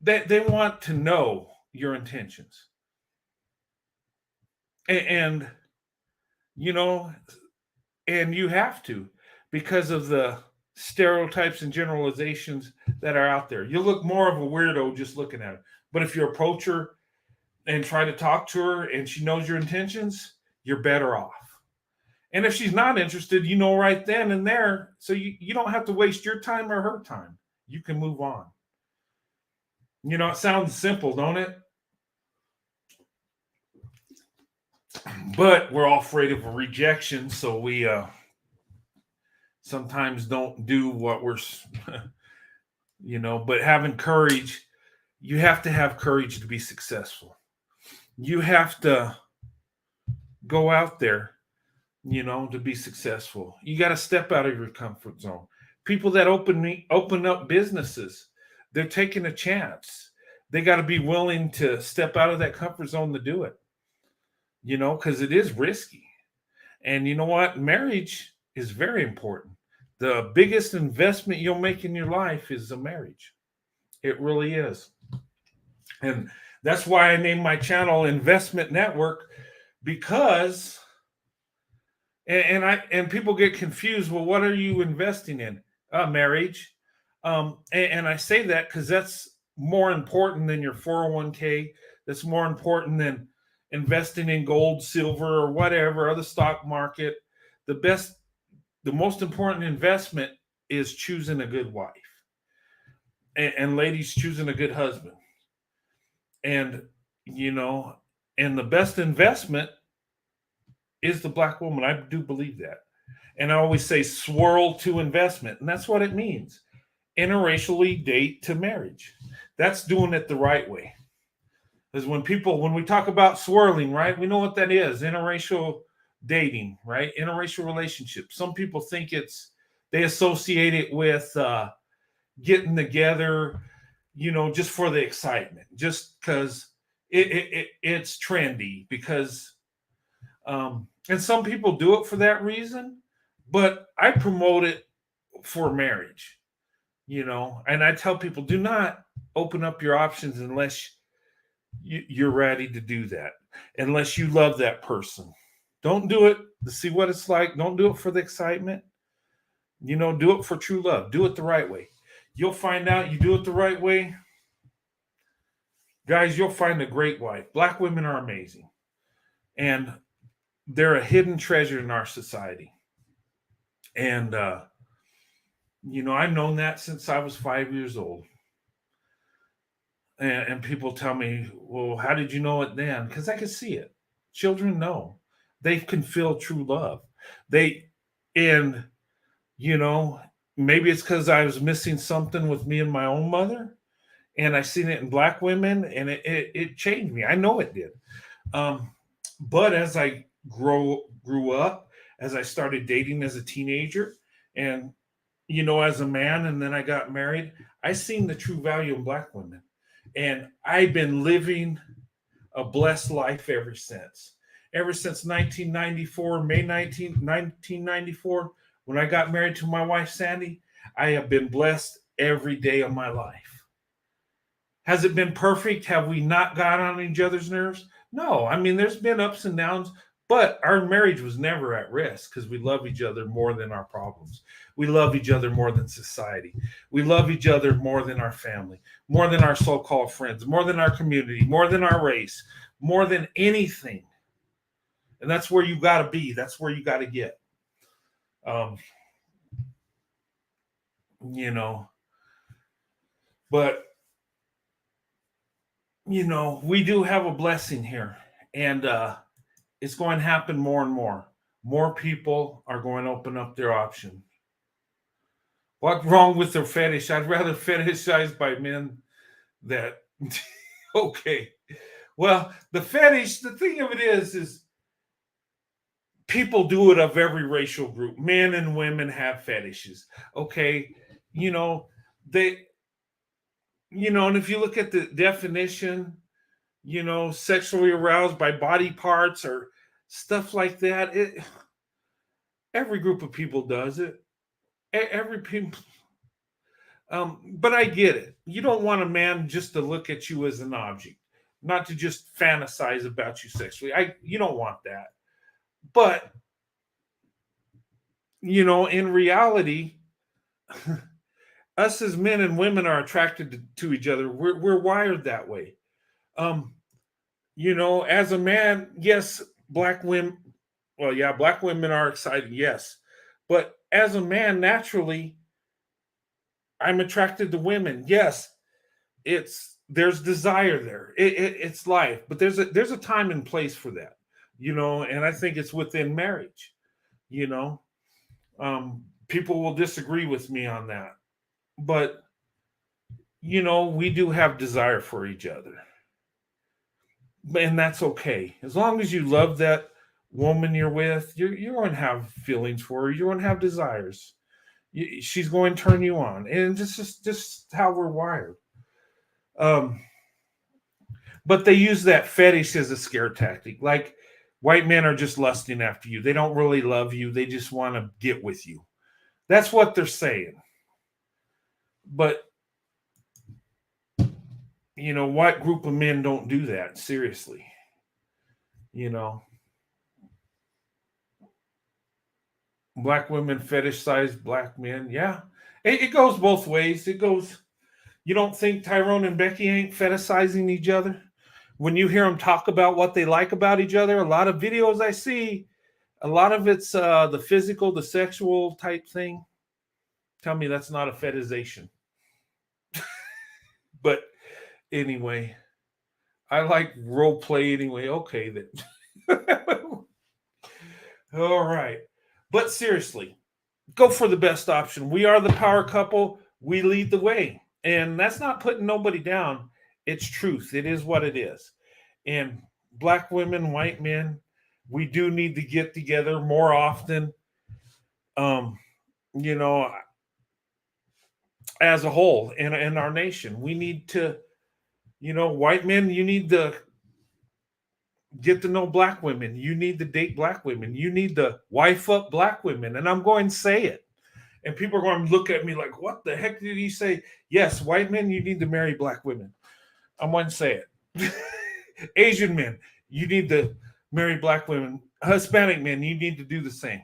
They want to know your intentions. And and you have to, because of the stereotypes and generalizations that are out there. You look more of a weirdo just looking at it. But if you approach her and try to talk to her and she knows your intentions, you're better off. And if she's not interested, right then and there, so you don't have to waste your time or her time. You can move on. It sounds simple, don't it? But we're all afraid of rejection, so we sometimes don't do what we're, but having courage, you have to have courage to be successful. You have to go out there, to be successful. You got to step out of your comfort zone. People that open up businesses, they're taking a chance. They got to be willing to step out of that comfort zone to do it, because it is risky. And you know what? Marriage is very important. The biggest investment you'll make in your life is a marriage. It really is. And that's why I named my channel Investment Network, because and people get confused. Well, what are you investing in? Marriage. And I say that because that's more important than your 401k. That's more important than investing in gold, silver, or whatever, or the stock market. The most important investment is choosing a good wife. And ladies, choosing a good husband. And, and the best investment is the black woman. I do believe that. And I always say swirl to investment. And that's what it means. Interracially date to marriage. That's doing it the right way. Because when we talk about swirling, right, we know what that is. Interracial dating, right? Interracial relationships. Some people think they associate it with getting together, just for the excitement, just because it's trendy. Because and some people do it for that reason, but I promote it for marriage. And I tell people, do not open up your options unless you're ready to do that, unless you love that person. Don't do it to see what it's like. Don't do it for the excitement. Do it for true love. Do it the right way. You'll find out you do it the right way. Guys, you'll find a great wife. Black women are amazing. And they're a hidden treasure in our society. And, I've known that since I was 5 years old. And people tell me, well, how did you know it then? Because I could see it. Children know. They can feel true love. And, maybe it's because I was missing something with me and my own mother. And I seen it in black women, and it changed me. I know it did. But as I grew up, as I started dating as a teenager, and as a man, and then I got married, I seen the true value in black women, and I've been living a blessed life ever since. Ever since 1994, May 19th, 1994, when I got married to my wife Sandy, I have been blessed every day of my life. Has it been perfect? Have we not got on each other's nerves? No. I mean, there's been ups and downs, but our marriage was never at risk because we love each other more than our problems. We love each other more than society. We love each other more than our family, more than our so-called friends, more than our community, more than our race, more than anything. And that's where you got to be. That's where you got to get. But we do have a blessing here, and it's going to happen more and more. More people are going to open up their option. What's wrong with their fetish? I'd rather fetishized by men that, okay. Well, the fetish, the thing of it is people do it of every racial group. Men and women have fetishes. Okay. And if you look at the definition, sexually aroused by body parts or stuff like that, every group of people does it. Every people. But I get it. You don't want a man just to look at you as an object, not to just fantasize about you sexually. You don't want that. But in reality, us as men and women are attracted to each other. We're wired that way. As a man, yes, black women. Well, yeah, black women are exciting, yes. But as a man, naturally, I'm attracted to women. Yes, there's desire there. It's life, but there's a time and place for that, and I think it's within marriage. People will disagree with me on that, but we do have desire for each other, and that's okay as long as you love that woman you're with. You're going to have feelings for her. You're going to have desires. She's going to turn you on, and it's just how we're wired. But they use that fetish as a scare tactic. Like, white men are just lusting after you. They don't really love you. They just want to get with you. That's what they're saying. But what group of men don't do that? Seriously. Black women fetishize black men. Yeah. It goes both ways. It goes, you don't think Tyrone and Becky ain't fetishizing each other? When you hear them talk about what they like about each other, a lot of videos I see, a lot of it's the physical, the sexual type thing. Tell me that's not a fetishization. But anyway, I like role play anyway. Okay, then. All right. But seriously, go for the best option. We are the power couple. We lead the way. And that's not putting nobody down. It's truth. It is what it is. And black women, white men, we do need to get together more often. as a whole in our nation. We need to, white men, you need to get to know black women. You need to date black women. You need to wife up black women. And I'm going to say it. And people are going to look at me like, what the heck did he say? Yes, white men, you need to marry black women. I'm going to say it. Asian men, you need to marry black women. Hispanic men, you need to do the same.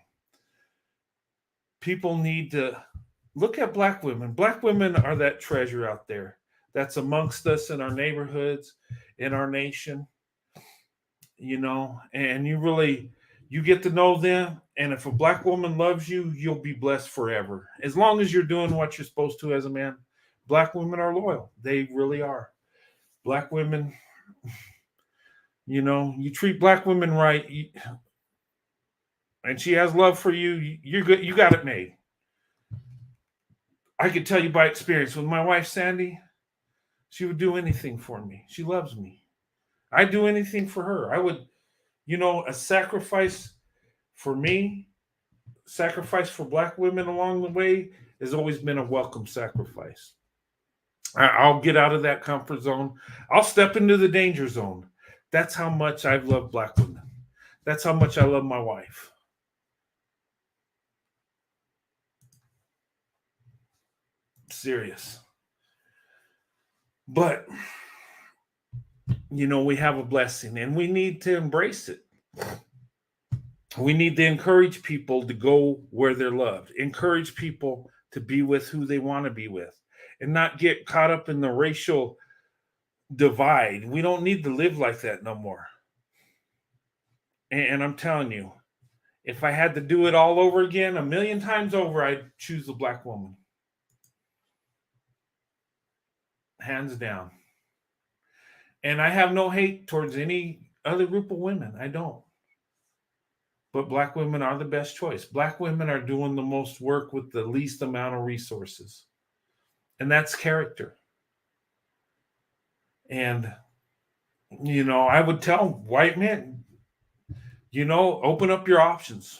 People need to look at black women. Black women are that treasure out there that's amongst us in our neighborhoods, in our nation, and you get to know them. And if a black woman loves you, you'll be blessed forever. As long as you're doing what you're supposed to as a man, black women are loyal. They really are. Black women, you treat black women right, and she has love for you, you're good. You got it made. I can tell you by experience with my wife, Sandy, she would do anything for me. She loves me. I'd do anything for her. I would, a sacrifice for me, sacrifice for black women along the way has always been a welcome sacrifice. I'll get out of that comfort zone. I'll step into the danger zone. That's how much I've loved black women. That's how much I love my wife. Serious. But, we have a blessing and we need to embrace it. We need to encourage people to go where they're loved, encourage people to be with who they want to be with, and not get caught up in the racial divide. We don't need to live like that no more. And I'm telling you, if I had to do it all over again, 1,000,000 times over, I'd choose a black woman. Hands down. And I have no hate towards any other group of women. I don't. But black women are the best choice. Black women are doing the most work with the least amount of resources. And that's character. And, I would tell white men, open up your options.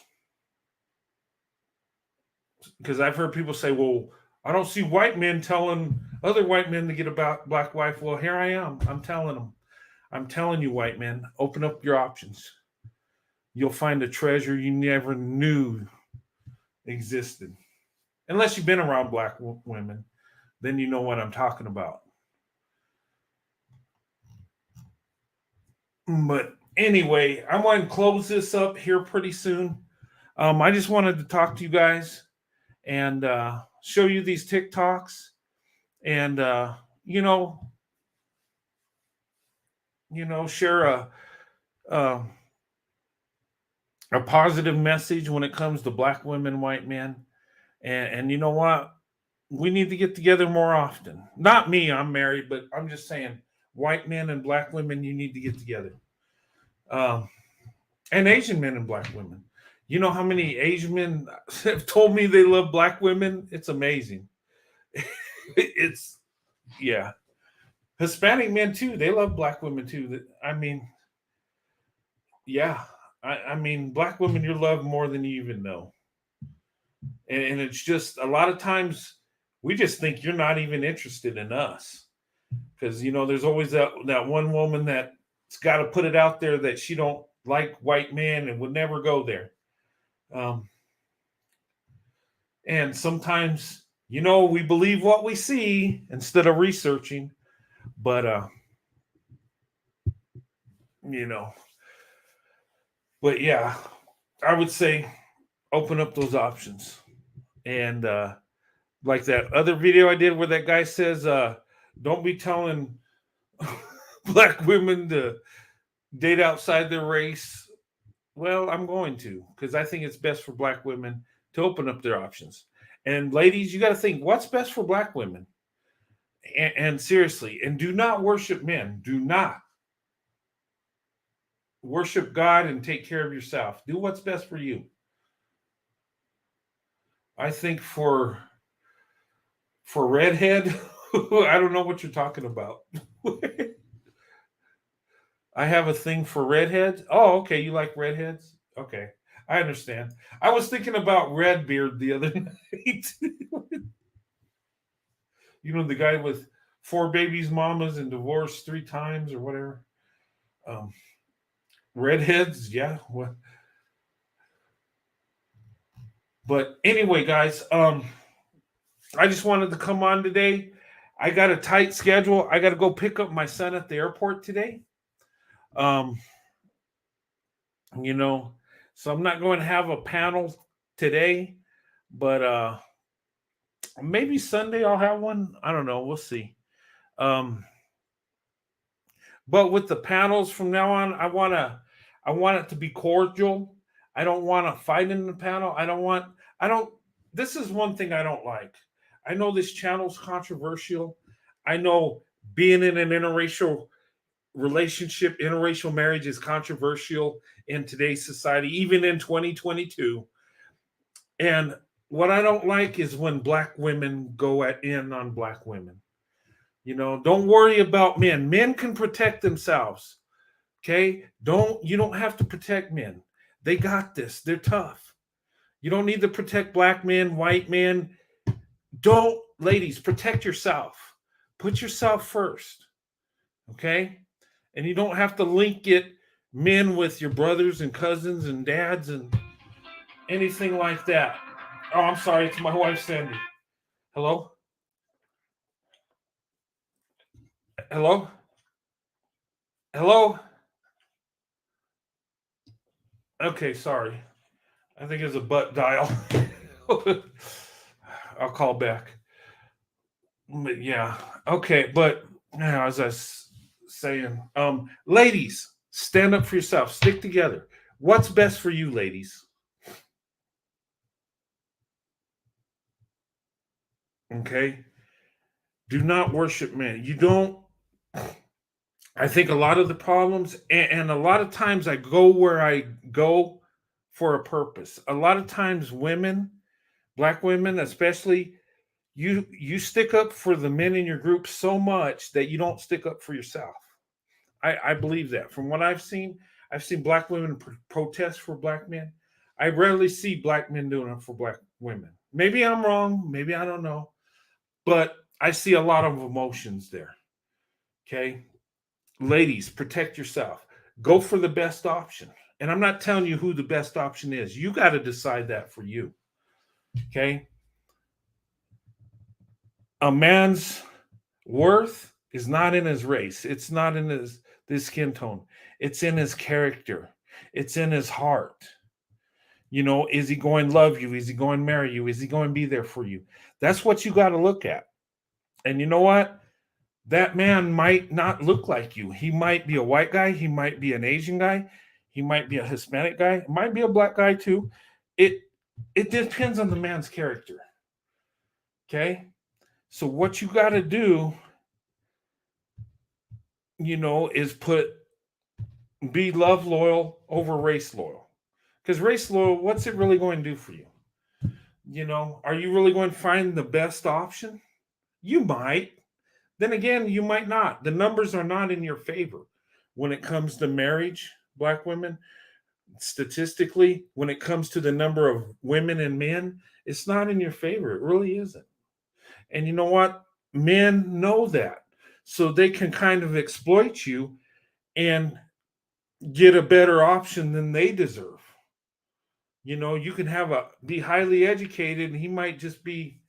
Because I've heard people say, well, I don't see white men telling other white men to get a black wife. Well, here I am. I'm telling them. I'm telling you, white men, open up your options. You'll find a treasure you never knew existed. Unless you've been around black women, then you know what I'm talking about. But anyway, I want to close this up here pretty soon. I just wanted to talk to you guys and show you these TikToks and, share a positive message when it comes to black women, white men. And you know what? We need to get together more often. Not me, I'm married, but I'm just saying white men and black women, you need to get together. And Asian men and black women. You know how many Asian men have told me they love black women? It's amazing. Yeah. Hispanic men too. They love black women too. I mean, yeah. I mean, black women, you love more than you even know. And it's just a lot of times we just think you're not even interested in us. Because, there's always that one woman that's got to put it out there that she don't like white men and would never go there. And sometimes, we believe what we see instead of researching. But, but yeah, I would say open up those options. And like that other video I did where that guy says, don't be telling black women to date outside their race. Well, I'm going to, because I think it's best for black women to open up their options. And ladies, you got to think, what's best for black women? And seriously, and do not worship men. Do not worship God and take care of yourself. Do what's best for you. I think for redhead, I don't know what you're talking about. I have a thing for redheads. Oh, okay. You like redheads? Okay. I understand. I was thinking about Redbeard the other night. the guy with 4 babies, mamas, and divorced 3 times or whatever. Redheads, yeah. What? But anyway, guys, I just wanted to come on today. I got a tight schedule. I got to go pick up my son at the airport today. You know, so I'm not going to have a panel today, but maybe Sunday I'll have one. I don't know. We'll see. But with the panels from now on, I want it to be cordial. I don't want to fight in the panel. This is one thing I don't like. I know this channel's controversial. I know being in an interracial relationship, interracial marriage is controversial in today's society, even in 2022. And what I don't like is when black women go in on black women. Don't worry about men. Men can protect themselves. Okay? You don't have to protect men. They got this. They're tough. You don't need to protect black men, white men. Ladies, protect yourself. Put yourself first. Okay? And you don't have to link men with your brothers and cousins and dads and anything like that. Oh, I'm sorry. It's my wife, Sandy. Hello? Hello? Hello? Okay, sorry. I think it's a butt dial. I'll call back. But yeah. Okay, but as I was saying, ladies, stand up for yourself. Stick together. What's best for you, ladies? Okay? Do not worship men. You don't. I think a lot of the problems, and a lot of times I go where I go for a purpose. A lot of times women, black women especially, you stick up for the men in your group so much that you don't stick up for yourself. I believe that. From what I've seen black women protest for black men. I rarely see black men doing it for black women. Maybe I'm wrong. Maybe I don't know. But I see a lot of emotions there. Okay. Ladies, protect yourself. Go for the best option. And I'm not telling you who the best option is. You got to decide that for you. Okay. A man's worth is not in his race. It's not in his skin tone. It's in his character. It's in his heart. Is he going to love you? Is he going to marry you? Is he going to be there for you? That's what you got to look at. And you know what? That man might not look like you. He might be a white guy. He might be an Asian guy. He might be a Hispanic guy. It might be a black guy too. It depends on the man's character. Okay? So what you got to do, is be love loyal over race loyal. Because race loyal, what's it really going to do for you? Are you really going to find the best option? You might. Then again, you might not. The numbers are not in your favor. When it comes to marriage, black women, statistically, when it comes to the number of women and men, it's not in your favor. It really isn't. And you know what? Men know that. So they can kind of exploit you and get a better option than they deserve. You can be highly educated and he might just be,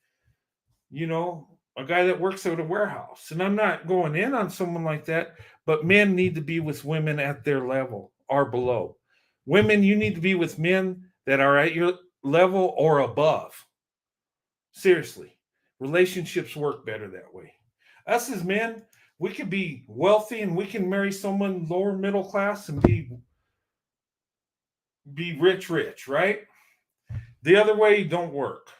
a guy that works at a warehouse. And I'm not going in on someone like that, but men need to be with women at their level or below. Women, you need to be with men that are at your level or above. Seriously, relationships work better that way. Us as men, we could be wealthy and we can marry someone lower middle class and be rich, right? The other way don't work.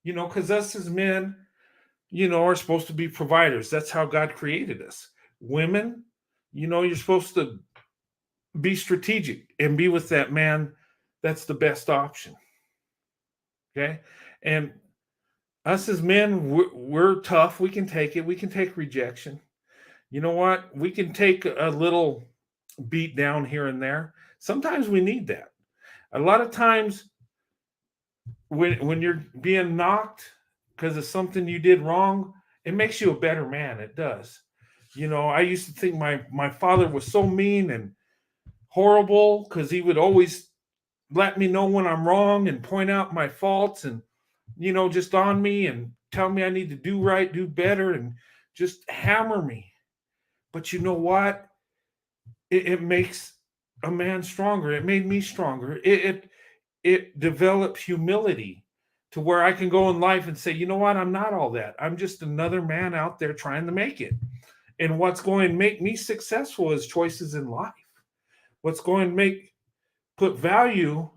Because us as men, are supposed to be providers. That's how God created us. Women, you're supposed to be strategic and be with that man that's the best option. Okay? And us as men, we're tough. We can take it. We can take rejection. You know what? We can take a little beat down here and there. Sometimes we need that. A lot of times when you're being knocked, because of something you did wrong, it makes you a better man. It does. I used to think my father was so mean and horrible because he would always let me know when I'm wrong and point out my faults and just on me and tell me I need to do right, do better, and just hammer me. But you know what? It makes a man stronger. It made me stronger. It develops humility to where I can go in life and say, you know what? I'm not all that. I'm just another man out there trying to make it. And what's going to make me successful is choices in life. What's going to put value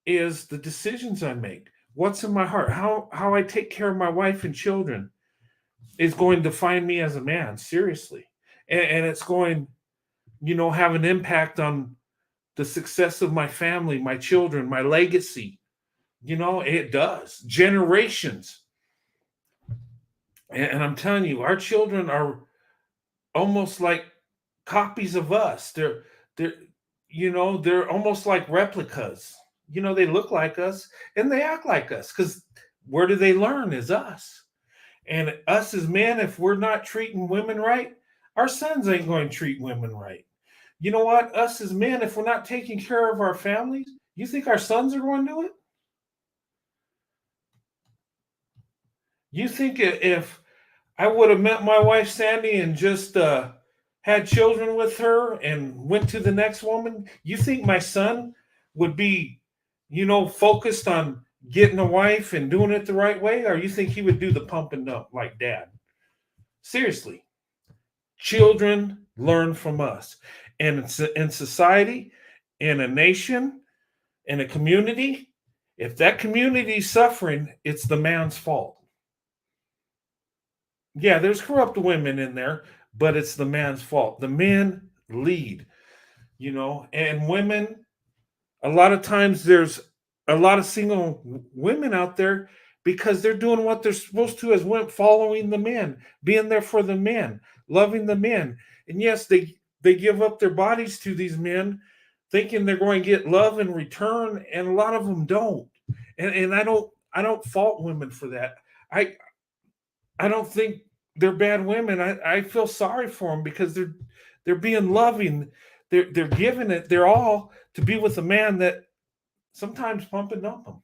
is the decisions I make. What's in my heart? How I take care of my wife and children is going to define me as a man, seriously. And it's going, have an impact on the success of my family, my children, my legacy. It does. Generations. And I'm telling you, our children are almost like copies of us. They're almost like replicas. They look like us and they act like us because where do they learn is us. And us as men, if we're not treating women right, our sons ain't going to treat women right. You know what? Us as men, if we're not taking care of our families, you think our sons are going to do it? You think if I would have met my wife, Sandy, and just had children with her and went to the next woman, you think my son would be, focused on getting a wife and doing it the right way? Or you think he would do the pump and dump like dad? Seriously. Children learn from us. And in society, in a nation, in a community, if that community is suffering, it's the man's fault. Yeah, there's corrupt women in there, but it's the man's fault. The men lead, and women, a lot of times there's a lot of single women out there because they're doing what they're supposed to as women, following the men, being there for the men, loving the men. And yes, they give up their bodies to these men thinking they're going to get love in return, and a lot of them don't. And I don't fault women for that. I don't think they're bad women. I feel sorry for them because they're being loving. They're giving it their all to be with a man that sometimes pump and dump them.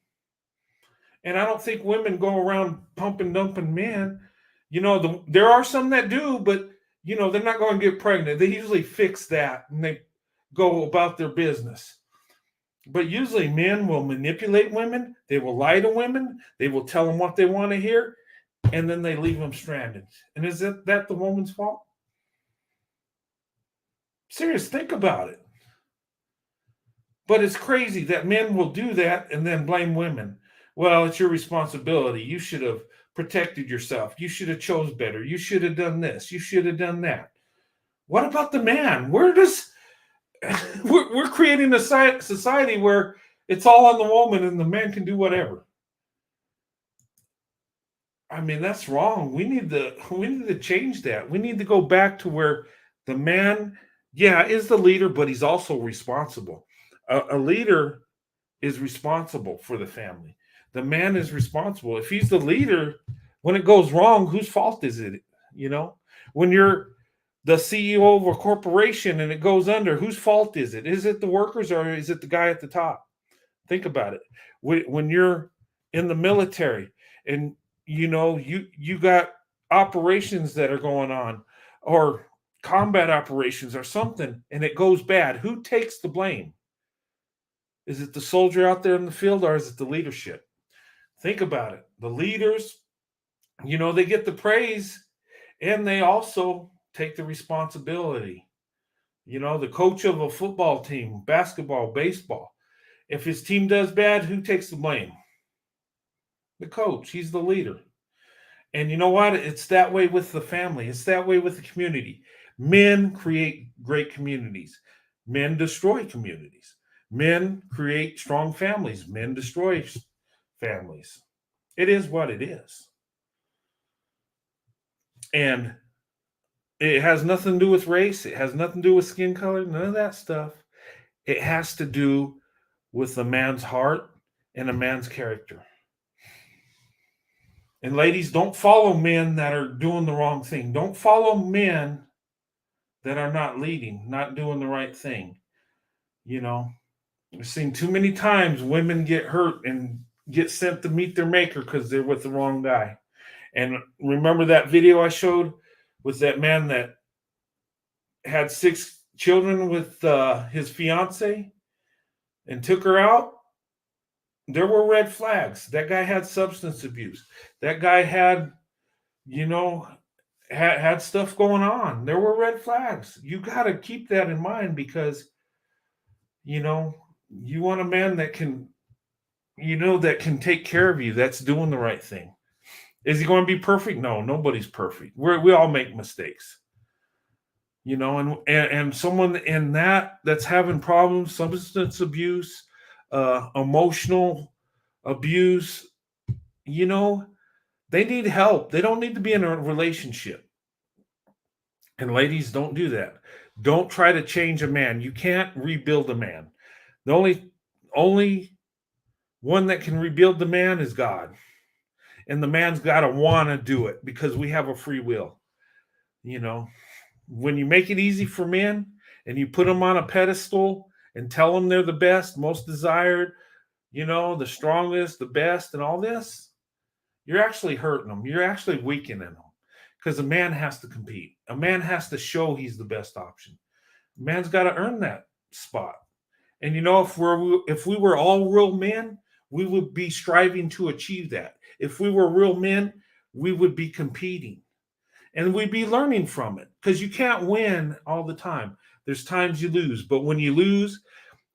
And I don't think women go around pump and dumping men. There are some that do, but they're not going to get pregnant. They usually fix that and they go about their business. But usually men will manipulate women. They will lie to women. They will tell them what they want to hear. And then they leave them stranded. And is that the woman's fault? Serious, think about it. But it's crazy that men will do that and then blame women. Well, it's your responsibility. You should have protected yourself. You should have chose better. You should have done this. You should have done that. What about the man? We're creating a society where it's all on the woman and the man can do whatever. I mean, that's wrong. We need to change that. We need to go back to where the man, is the leader, but he's also responsible. A leader is responsible for the family. The man is responsible. If he's the leader, when it goes wrong, whose fault is it? When you're the CEO of a corporation and it goes under, whose fault is it? Is it the workers or is it the guy at the top? Think about it. When you're in the military and you got operations that are going on or combat operations or something and it goes bad, who takes the blame? Is it the soldier out there in the field or is it the leadership? Think about it. The leaders, they get the praise and they also take the responsibility. The coach of a football team, basketball, baseball, if his team does bad, who takes the blame? The coach. He's the leader. And you know what? It's that way with the family. It's that way with the community. Men create great communities. Men destroy communities. Men create strong families. Men destroy families. It is what it is. And it has nothing to do with race. It has nothing to do with skin color. None of that stuff. It has to do with a man's heart and a man's character. And ladies, don't follow men that are doing the wrong thing. Don't follow men that are not leading, not doing the right thing. You know, I've seen too many times women get hurt and get sent to meet their maker because they're with the wrong guy. And remember that video I showed with that man that had 6 children with his fiance and took her out? There were red flags. That guy had substance abuse. That guy had, you know, had stuff going on. There were red flags. You got to keep that in mind because, you know, you want a man that can, that can take care of you, that's doing the right thing. Is he going to be perfect? No, nobody's perfect. We all make mistakes. And someone in that's having problems, substance abuse, emotional abuse, they need help. They don't need to be in a relationship. And ladies, don't do that. Don't try to change a man. You can't rebuild a man. The only one that can rebuild the man is God. And the man's got to want to do it because we have a free will. When you make it easy for men and you put them on a pedestal and tell them they're the best, most desired, the strongest, the best, and all this, you're actually hurting them. You're actually weakening them because a man has to compete. A man has to show he's the best option. A man's got to earn that spot. And if we were all real men, we would be striving to achieve that. If we were real men, we would be competing. And we'd be learning from it because you can't win all the time. There's times you lose. But when you lose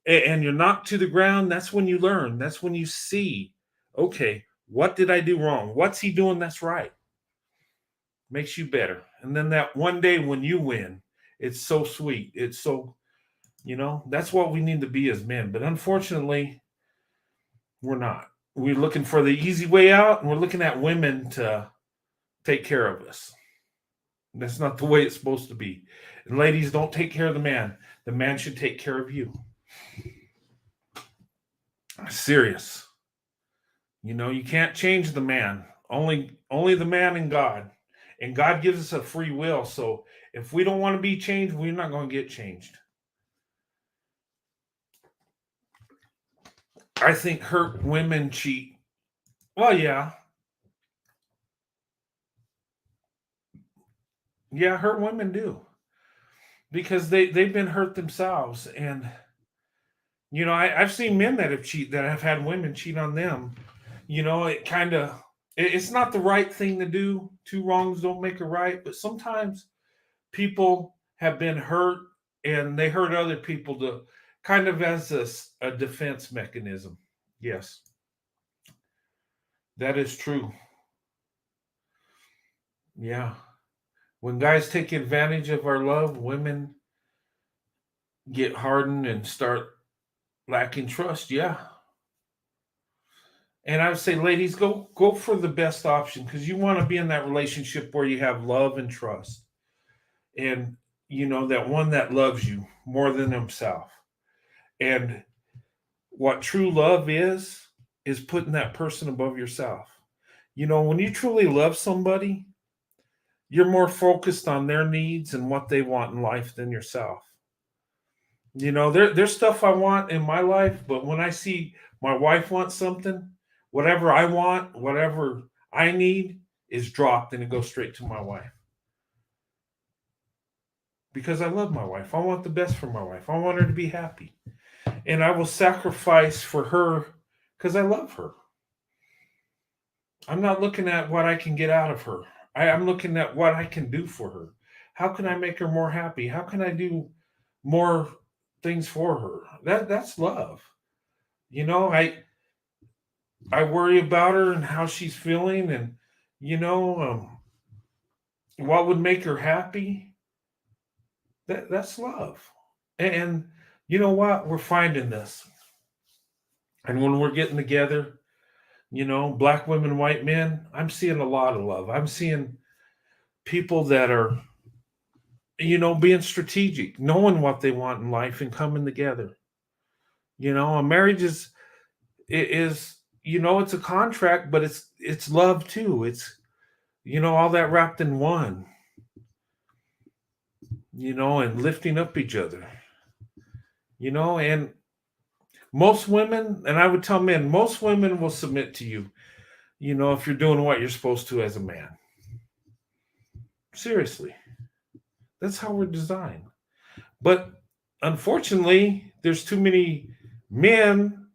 and you're knocked to the ground, that's when you learn. That's when you see, okay, what did I do wrong? What's he doing that's right? Makes you better. And then that one day when you win, it's so sweet. It's so, that's what we need to be as men. But unfortunately, we're not. We're looking for the easy way out, and we're looking at women to take care of us. That's not the way it's supposed to be. And ladies, don't take care of the man. The man should take care of you. Serious. You can't change the man. Only the man and God. And God gives us a free will. So if we don't want to be changed, we're not going to get changed. I think hurt women cheat. Well, yeah. Yeah, hurt women do. Because they've been hurt themselves. And, I've seen men that have had women cheat on them. It's not the right thing to do. Two wrongs don't make a right. But sometimes people have been hurt and they hurt other people to kind of as a defense mechanism. Yes, that is true. Yeah. When guys take advantage of our love, women get hardened and start lacking trust. Yeah. And I would say, ladies, go for the best option because you want to be in that relationship where you have love and trust. And, that one that loves you more than himself. And what true love is putting that person above yourself. When you truly love somebody, you're more focused on their needs and what they want in life than yourself. There's stuff I want in my life, but when I see my wife wants something, whatever I want, whatever I need is dropped and it goes straight to my wife. Because I love my wife. I want the best for my wife. I want her to be happy. And I will sacrifice for her because I love her. I'm not looking at what I can get out of her. I'm looking at what I can do for her. How can I make her more happy? How can I do more things for her? That's love. I worry about her and how she's feeling and, what would make her happy. That's love. And you know what? We're finding this. And when we're getting together, black women, white men, I'm seeing a lot of love. I'm seeing people that are, being strategic, knowing what they want in life and coming together. A marriage is it's a contract, but it's love too. It's, all that wrapped in one, and lifting up each other, and most women, and I would tell men, most women will submit to you, if you're doing what you're supposed to as a man. Seriously. That's how we're designed. But unfortunately, there's too many men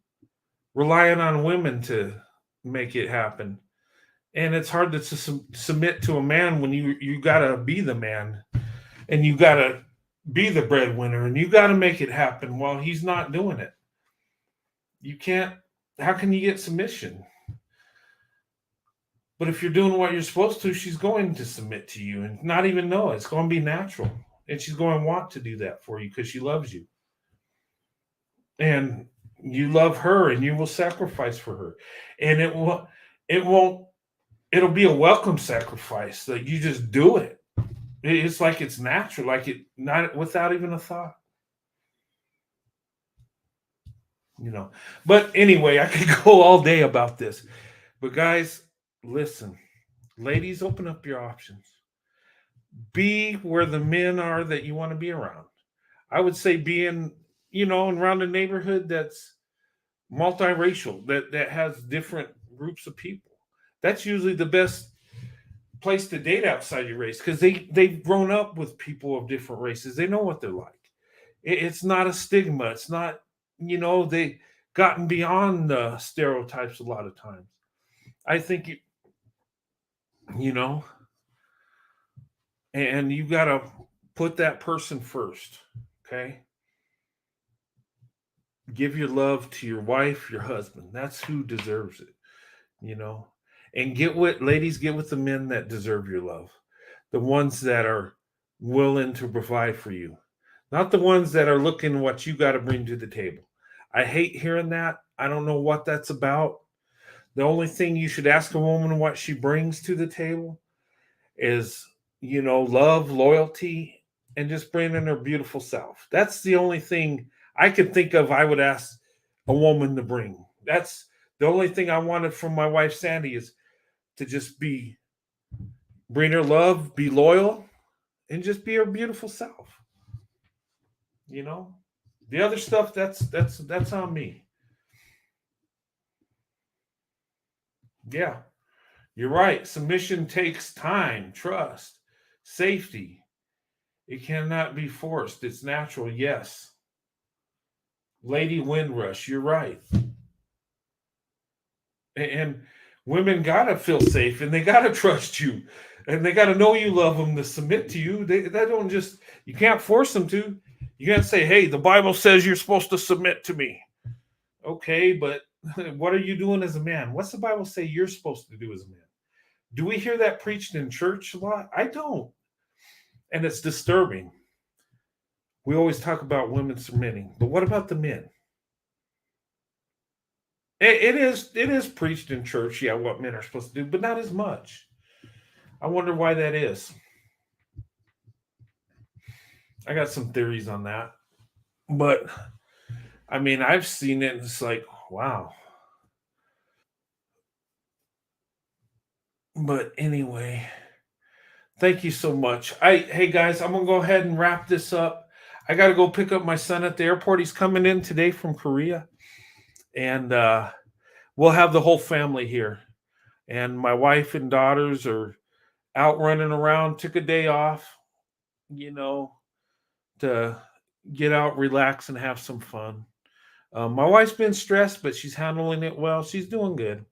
relying on women to make it happen. And it's hard to submit to a man when you got to be the man, and you got to be the breadwinner, and you got to make it happen while he's not doing it. You can't, how can you get submission? But if you're doing what you're supposed to, she's going to submit to you and not even know it. It's going to be natural. And she's going to want to do that for you because she loves you. And you love her, and you will sacrifice for her. And it'll be a welcome sacrifice. Like, you just do it. It's like it's natural, like it, not without even a thought. But anyway, I could go all day about this. But guys, listen, ladies, open up your options. Be where the men are that you want to be around. I would say being, around a neighborhood that's multiracial, that has different groups of people. That's usually the best place to date outside your race, because they've grown up with people of different races. They know what they're like. It's not a stigma. It's not, they gotten beyond the stereotypes a lot of times. I think and you got to put that person first. Okay. Give your love to your wife, your husband. That's who deserves it, and ladies, get with the men that deserve your love. The ones that are willing to provide for you, not the ones that are looking what you got to bring to the table. I hate hearing that. I don't know what that's about. The only thing you should ask a woman what she brings to the table is, love, loyalty, and just bringing her beautiful self. That's the only thing I could think of I would ask a woman to bring. That's the only thing I wanted from my wife, Sandy, is to just bring her love, be loyal, and just be her beautiful self. The other stuff, that's on me. Yeah, you're right. Submission takes time, trust, safety. It cannot be forced. It's natural. Yes. Lady Windrush, you're right. And women gotta feel safe, and they gotta trust you, and they gotta know you love them to submit to you. They don't just, you can't force them to. You can't say, hey, the Bible says you're supposed to submit to me. Okay, but what are you doing as a man? What's the Bible say you're supposed to do as a man? Do we hear that preached in church a lot? I don't. And it's disturbing. We always talk about women submitting, but what about the men? It is preached in church, yeah, what men are supposed to do, but not as much. I wonder why that is. I got some theories on that. But I mean, I've seen it, and it's like, wow. But anyway, thank you so much. Hey guys, I'm gonna go ahead and wrap this up. I gotta go pick up my son at the airport. He's coming in today from Korea. And we'll have the whole family here. And my wife and daughters are out running around, took a day off, to get out, relax, and have some fun. My wife's been stressed, but she's handling it well. She's doing good.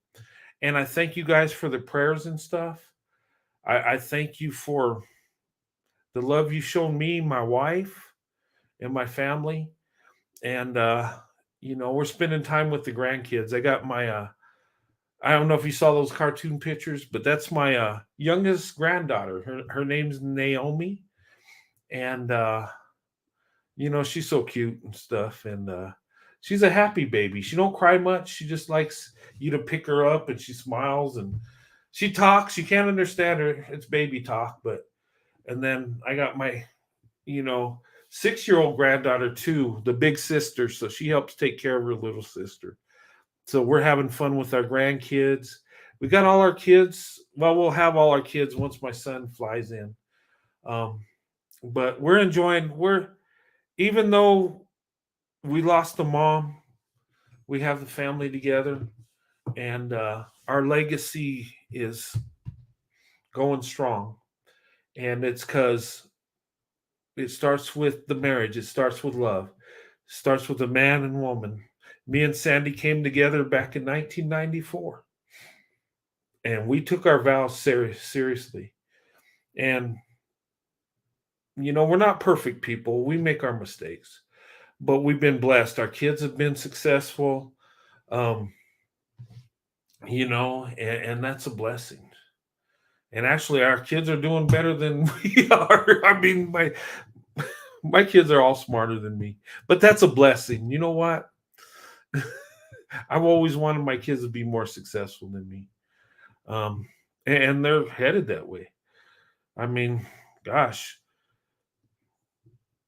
And I thank you guys for the prayers and stuff. I thank you for the love you've shown me, my wife, and my family. And, we're spending time with the grandkids. I got my, I don't know if you saw those cartoon pictures, but that's my youngest granddaughter. Her name's Naomi. And, she's so cute and stuff. And she's a happy baby. She don't cry much. She just likes you to pick her up, and she smiles and she talks. You can't understand her. It's baby talk. And then I got my, 6-year-old granddaughter too, the big sister. So she helps take care of her little sister. So we're having fun with our grandkids. We got all our kids. Well, we'll have all our kids once my son flies in. Um, but we're enjoying. We're even though we lost the mom, we have the family together, and our legacy is going strong. And it's because it starts with the marriage. It starts with love. It starts with a man and woman. Me and Sandy came together back in 1994, and we took our vows seriously. And we're not perfect people. We make our mistakes, but we've been blessed. Our kids have been successful, um, and that's a blessing. And actually, our kids are doing better than we are. I mean, my kids are all smarter than me, but that's a blessing. You know what? I've always wanted my kids to be more successful than me, um, and they're headed that way. I mean, gosh,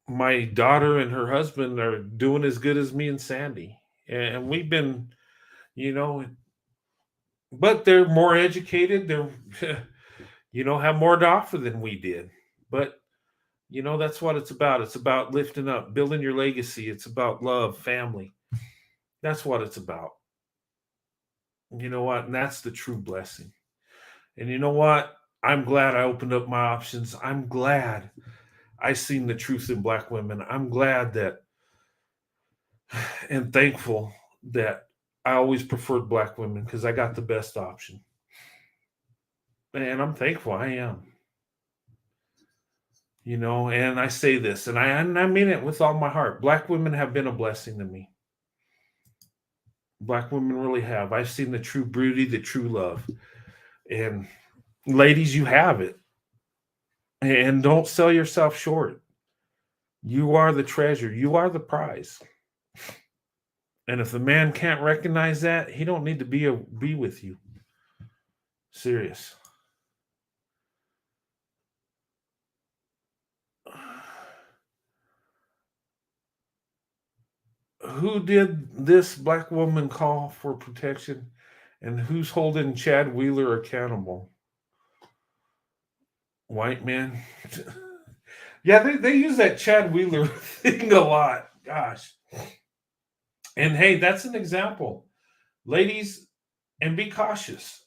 my daughter and her husband are doing as good as me and Sandy, and we've been, you know, but they're more educated. They're, have more to offer than we did, but that's what it's about. It's about lifting up, building your legacy. It's about love, family. That's what it's about. You know what? And that's the true blessing. And you know what? I'm glad I opened up my options. I'm glad I seen the truth in black women. I'm glad that and thankful that I always preferred black women because I got the best option. And I'm thankful I am. And I say this and I mean it with all my heart. Black women have been a blessing to me. Black women really have. I've seen the true beauty, the true love. And ladies, you have it. And don't sell yourself short. You are the treasure. You are the prize. And if the man can't recognize that, he don't need to be with you. Serious. Who did this black woman call for protection? And who's holding Chad Wheeler accountable? White man. Yeah, they use that Chad Wheeler thing a lot. Gosh. And hey, that's an example. Ladies, and be cautious.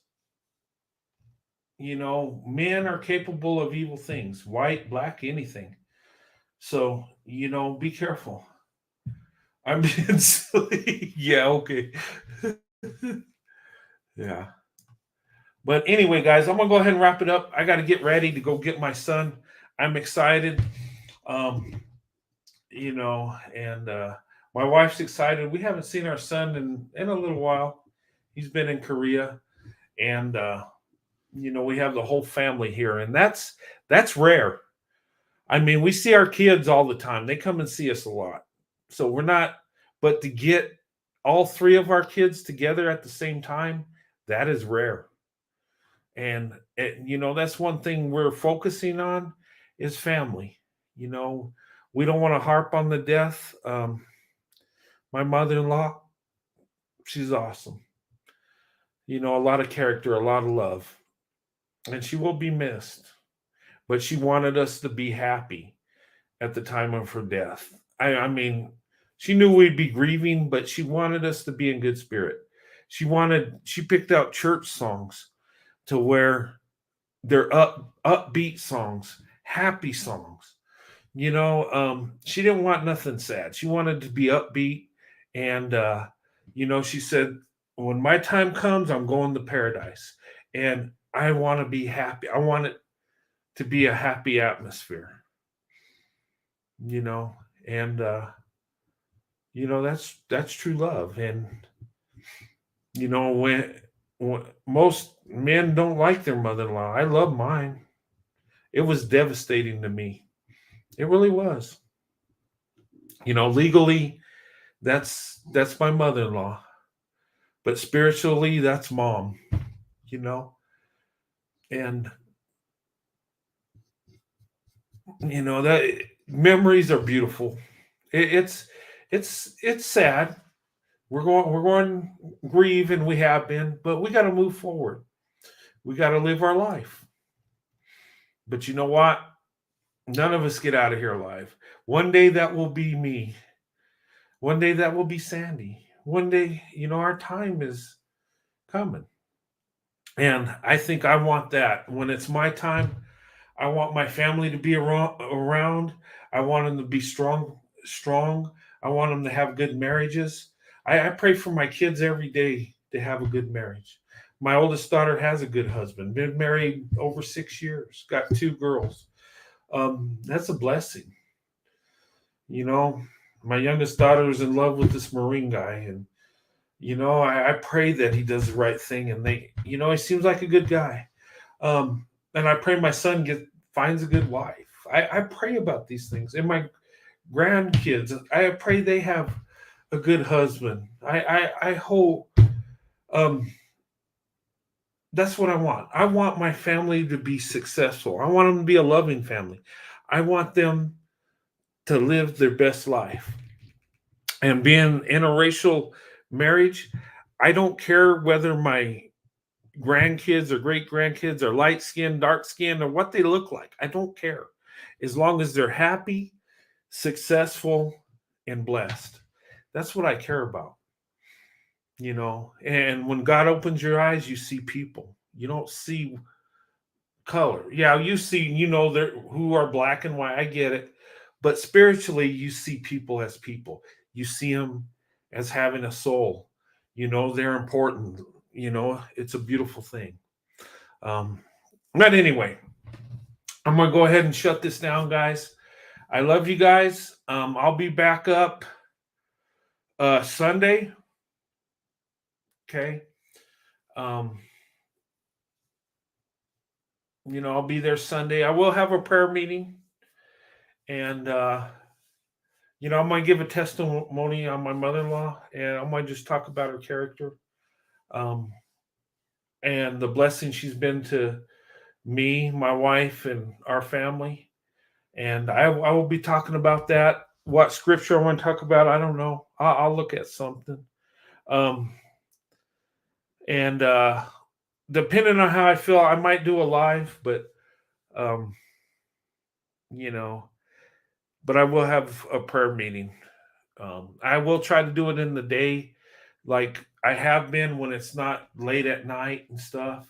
Men are capable of evil things, white, black, anything. So, be careful. I'm being silly. Yeah, okay. Yeah. But anyway, guys, I'm gonna go ahead and wrap it up. I gotta get ready to go get my son. I'm excited. Um, and my wife's excited. We haven't seen our son in a little while. He's been in Korea, and we have the whole family here, and that's rare. I mean, we see our kids all the time. They come and see us a lot. So we're not, but to get all three of our kids together at the same time, that is rare. And that's one thing we're focusing on is family. We don't want to harp on the death. My mother-in-law, she's awesome. A lot of character, a lot of love, and she will be missed. But she wanted us to be happy at the time of her death. I mean, she knew we'd be grieving, but she wanted us to be in good spirit. She picked out church songs to where they're upbeat songs, happy songs. She didn't want nothing sad. She wanted to be upbeat. And, she said, when my time comes, I'm going to paradise. And I want to be happy. I want it to be a happy atmosphere, and, that's true love. And, when most men don't like their mother-in-law, I love mine. It was devastating to me. It really was. Legally, that's my mother-in-law, but spiritually, that's mom. And that memories are beautiful. It's sad, we're going to grieve, and we have been, but we got to move forward. We got to live our life. But you know what? None of us get out of here alive. One day that will be me. One day that will be Sandy. One day, our time is coming. And I think I want that. When it's my time, I want my family to be around. I want them to be strong. I want them to have good marriages. I pray for my kids every day to have a good marriage. My oldest daughter has a good husband, been married over 6 years, got 2 girls. That's a blessing. My youngest daughter is in love with this Marine guy, and I pray that he does the right thing, and he seems like a good guy. And I pray my son finds a good wife. I pray about these things, and my grandkids. I pray they have a good husband. I hope. That's what I want. I want my family to be successful. I want them to be a loving family. I want them to live their best life. And being interracial marriage, I don't care whether my grandkids or great grandkids are light skinned, dark skinned, or what they look like. I don't care. As long as they're happy, successful, and blessed. That's what I care about. And when God opens your eyes, you see people. You don't see color. Yeah, you see, who are black and white. I get it. But spiritually, you see people as people. You see them as having a soul. They're important. It's a beautiful thing. But anyway, I'm going to go ahead and shut this down, guys. I love you guys. I'll be back up Sunday. Okay. I'll be there Sunday. I will have a prayer meeting. And, I'm going to give a testimony on my mother-in-law, and I'm going to just talk about her character and the blessing she's been to me, my wife, and our family. And I will be talking about that. What scripture I want to talk about, I don't know. I'll look at something. And depending on how I feel, I might do a live, but but I will have a prayer meeting. I will try to do it in the day, like I have been when it's not late at night and stuff.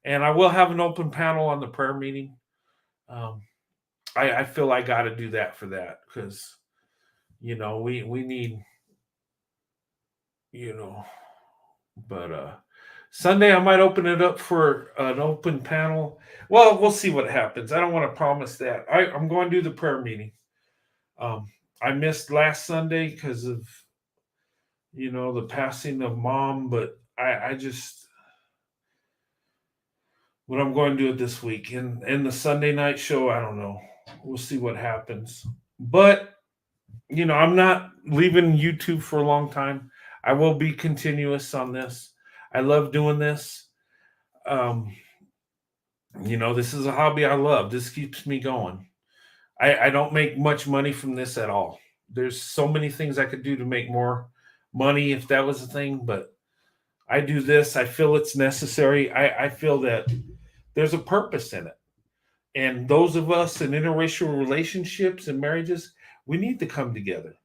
And I will have an open panel on the prayer meeting. I feel I got to do that for that because, we need, but Sunday I might open it up for an open panel. Well, we'll see what happens. I don't want to promise that. I'm going to do the prayer meeting. I missed last Sunday because of, the passing of Mom, but I just, what I'm going to do it this week. In the Sunday night show, I don't know. We'll see what happens. But, I'm not leaving YouTube for a long time. I will be continuous on this. I love doing this. This is a hobby I love. This keeps me going. I don't make much money from this at all. There's so many things I could do to make more money if that was a thing, but I do this. I feel it's necessary. I feel that there's a purpose in it. And those of us in interracial relationships and marriages, we need to come together.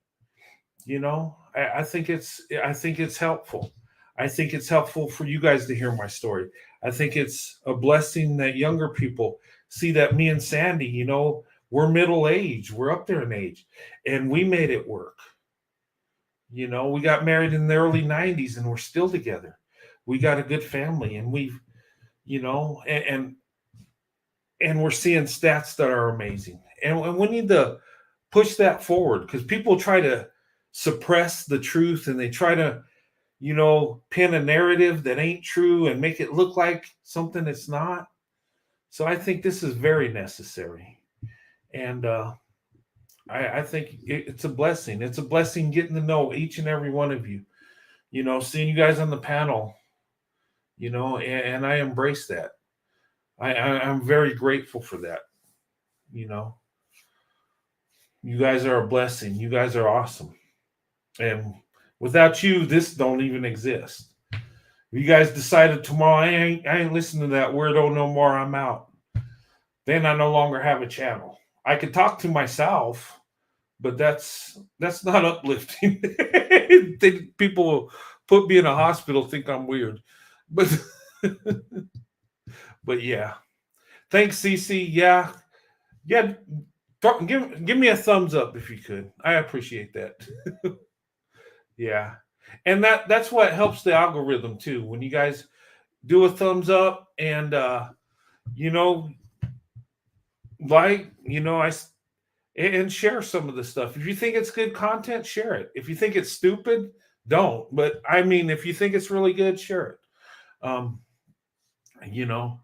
I think it's helpful. I think it's helpful for you guys to hear my story. I think it's a blessing that younger people see that me and Sandy, we're middle age, we're up there in age, and we made it work. We got married in the early 90s and we're still together. We got a good family, and we've, and we're seeing stats that are amazing. And we need to push that forward because people try to suppress the truth, and they try to, pin a narrative that ain't true and make it look like something it's not. So I think this is very necessary. And I think it's a blessing. It's a blessing getting to know each and every one of you, seeing you guys on the panel, and I embrace that. I'm very grateful for that. You guys are a blessing. You guys are awesome. And Without you, this don't even exist. If you guys decided tomorrow, I ain't listening to that weirdo no more, I'm out, then I no longer have a channel. I could talk to myself, but that's not uplifting. People put me in a hospital, think I'm weird. But but yeah. Thanks, Cece. Yeah. Yeah. Give me a thumbs up if you could. I appreciate that. Yeah. And that's what helps the algorithm too. When you guys do a thumbs up and you know, like, and share some of the stuff. If you think it's good content, share it. If you think it's stupid, don't. But I mean, if you think it's really good, share it. Um, you know,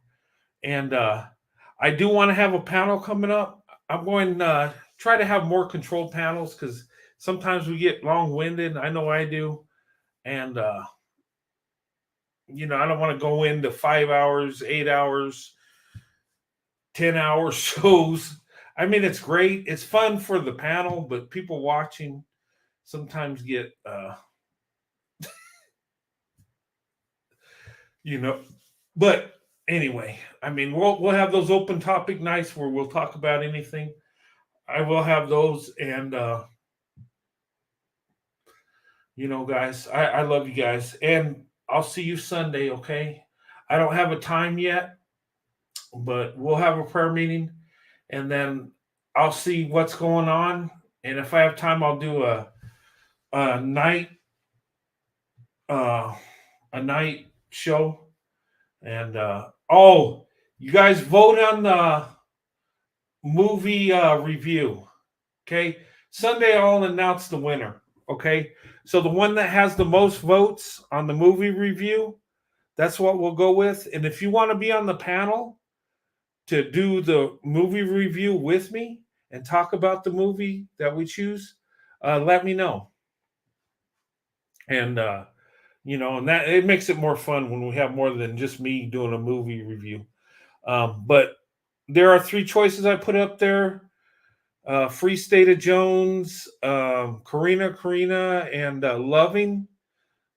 and I do want to have a panel coming up. I'm going to try to have more controlled panels because sometimes we get long-winded. I know I do. And I don't want to go into 5 hours, 8 hours, 10-hour shows. I mean, it's great. It's fun for the panel, but people watching sometimes get, but anyway, I mean, we'll have those open topic nights where we'll talk about anything. I will have those, and guys, I love you guys, and I'll see you Sunday. Okay, I don't have a time yet, but we'll have a prayer meeting, and then I'll see what's going on, and if I have time, I'll do a night uh, a night show, and you guys vote on the movie review. Okay, Sunday I'll announce the winner. Okay, so the one that has the most votes on the movie review, that's what we'll go with. And if you want to be on the panel to do the movie review with me and talk about the movie that we choose, let me know. And and that it makes it more fun when we have more than just me doing a movie review. But there are 3 choices I put up there: Free State of Jones, Karina, and Loving.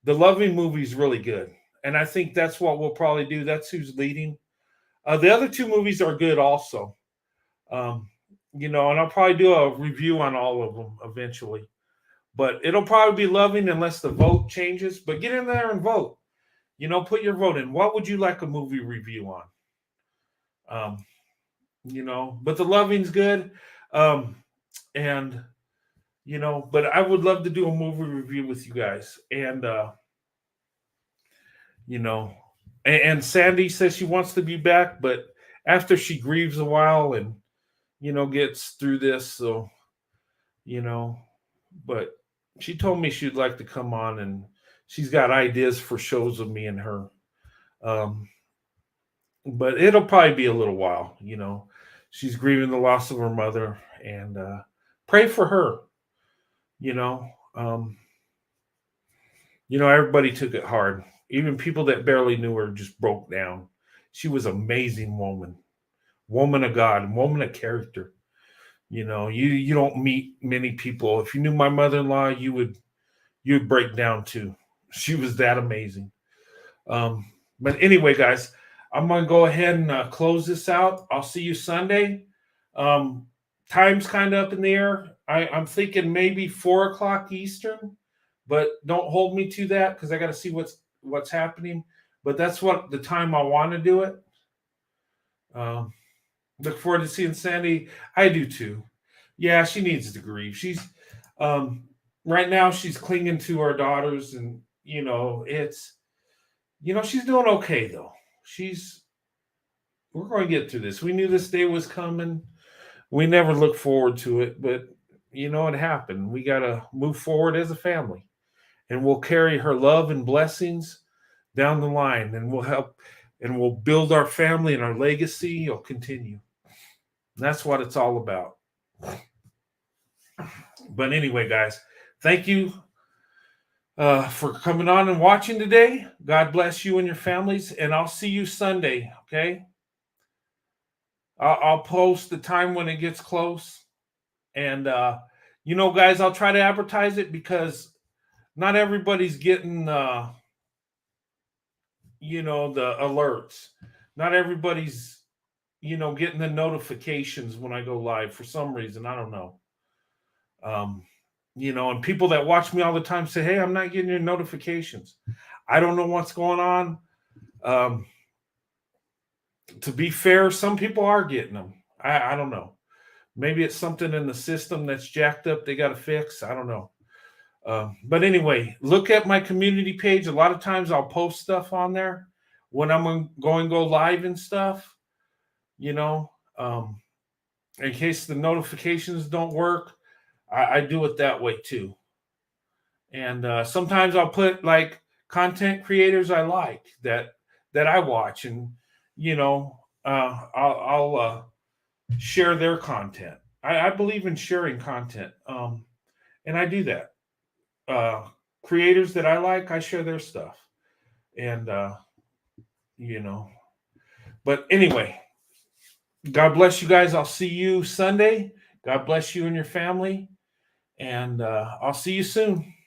The Loving movie is really good, and I think that's what we'll probably do. That's who's leading. The other 2 movies are good also. And I'll probably do a review on all of them eventually. But it'll probably be Loving unless the vote changes. But get in there and vote. Put your vote in. What would you like a movie review on? But the Loving's good. And but I would love to do a movie review with you guys. And and Sandy says she wants to be back, but after she grieves a while and gets through this, so but she told me she'd like to come on, and she's got ideas for shows of me and her. But it'll probably be a little while. She's grieving the loss of her mother, and pray for her. Um, everybody took it hard. Even people that barely knew her just broke down. She was an amazing woman of God, woman of character. You don't meet many people. If you knew my mother-in-law, you'd break down too. She was that amazing. But anyway, guys, I'm gonna go ahead and close this out. I'll see you Sunday. Time's kind of up in the air. I'm thinking maybe 4:00 Eastern, but don't hold me to that because I got to see what's happening. But that's what the time I want to do it. Look forward to seeing Sandy. I do too. Yeah, she needs to grieve. She's right now she's clinging to our daughters, and it's she's doing okay though. We're going to get through this. We knew this day was coming. We never looked forward to it, but it happened. We got to move forward as a family, and we'll carry her love and blessings down the line, and we'll help, and we'll build our family, and our legacy will continue. That's what it's all about. But anyway, guys, thank you for coming on and watching today. God bless you and your families, and I'll see you Sunday, okay? I'll post the time when it gets close. And, guys, I'll try to advertise it because not everybody's getting you know, the alerts. Not everybody's, you know, getting the notifications when I go live for some reason. I don't know. You know, and people that watch me all the time say, "Hey, I'm not getting your notifications." I don't know what's going on. To be fair, some people are getting them. I don't know. Maybe it's something in the system that's jacked up. They got to fix. I don't know. But anyway, look at my community page. A lot of times I'll post stuff on there when I'm going to go live and stuff, you know, in case the notifications don't work. I do it that way too. And sometimes I'll put like content creators I like that I watch, and you know, I'll share their content. I believe in sharing content, and I do that. Creators that I like, I share their stuff, and you know. But anyway, God bless you guys. I'll see you Sunday. God bless you and your family, and I'll see you soon.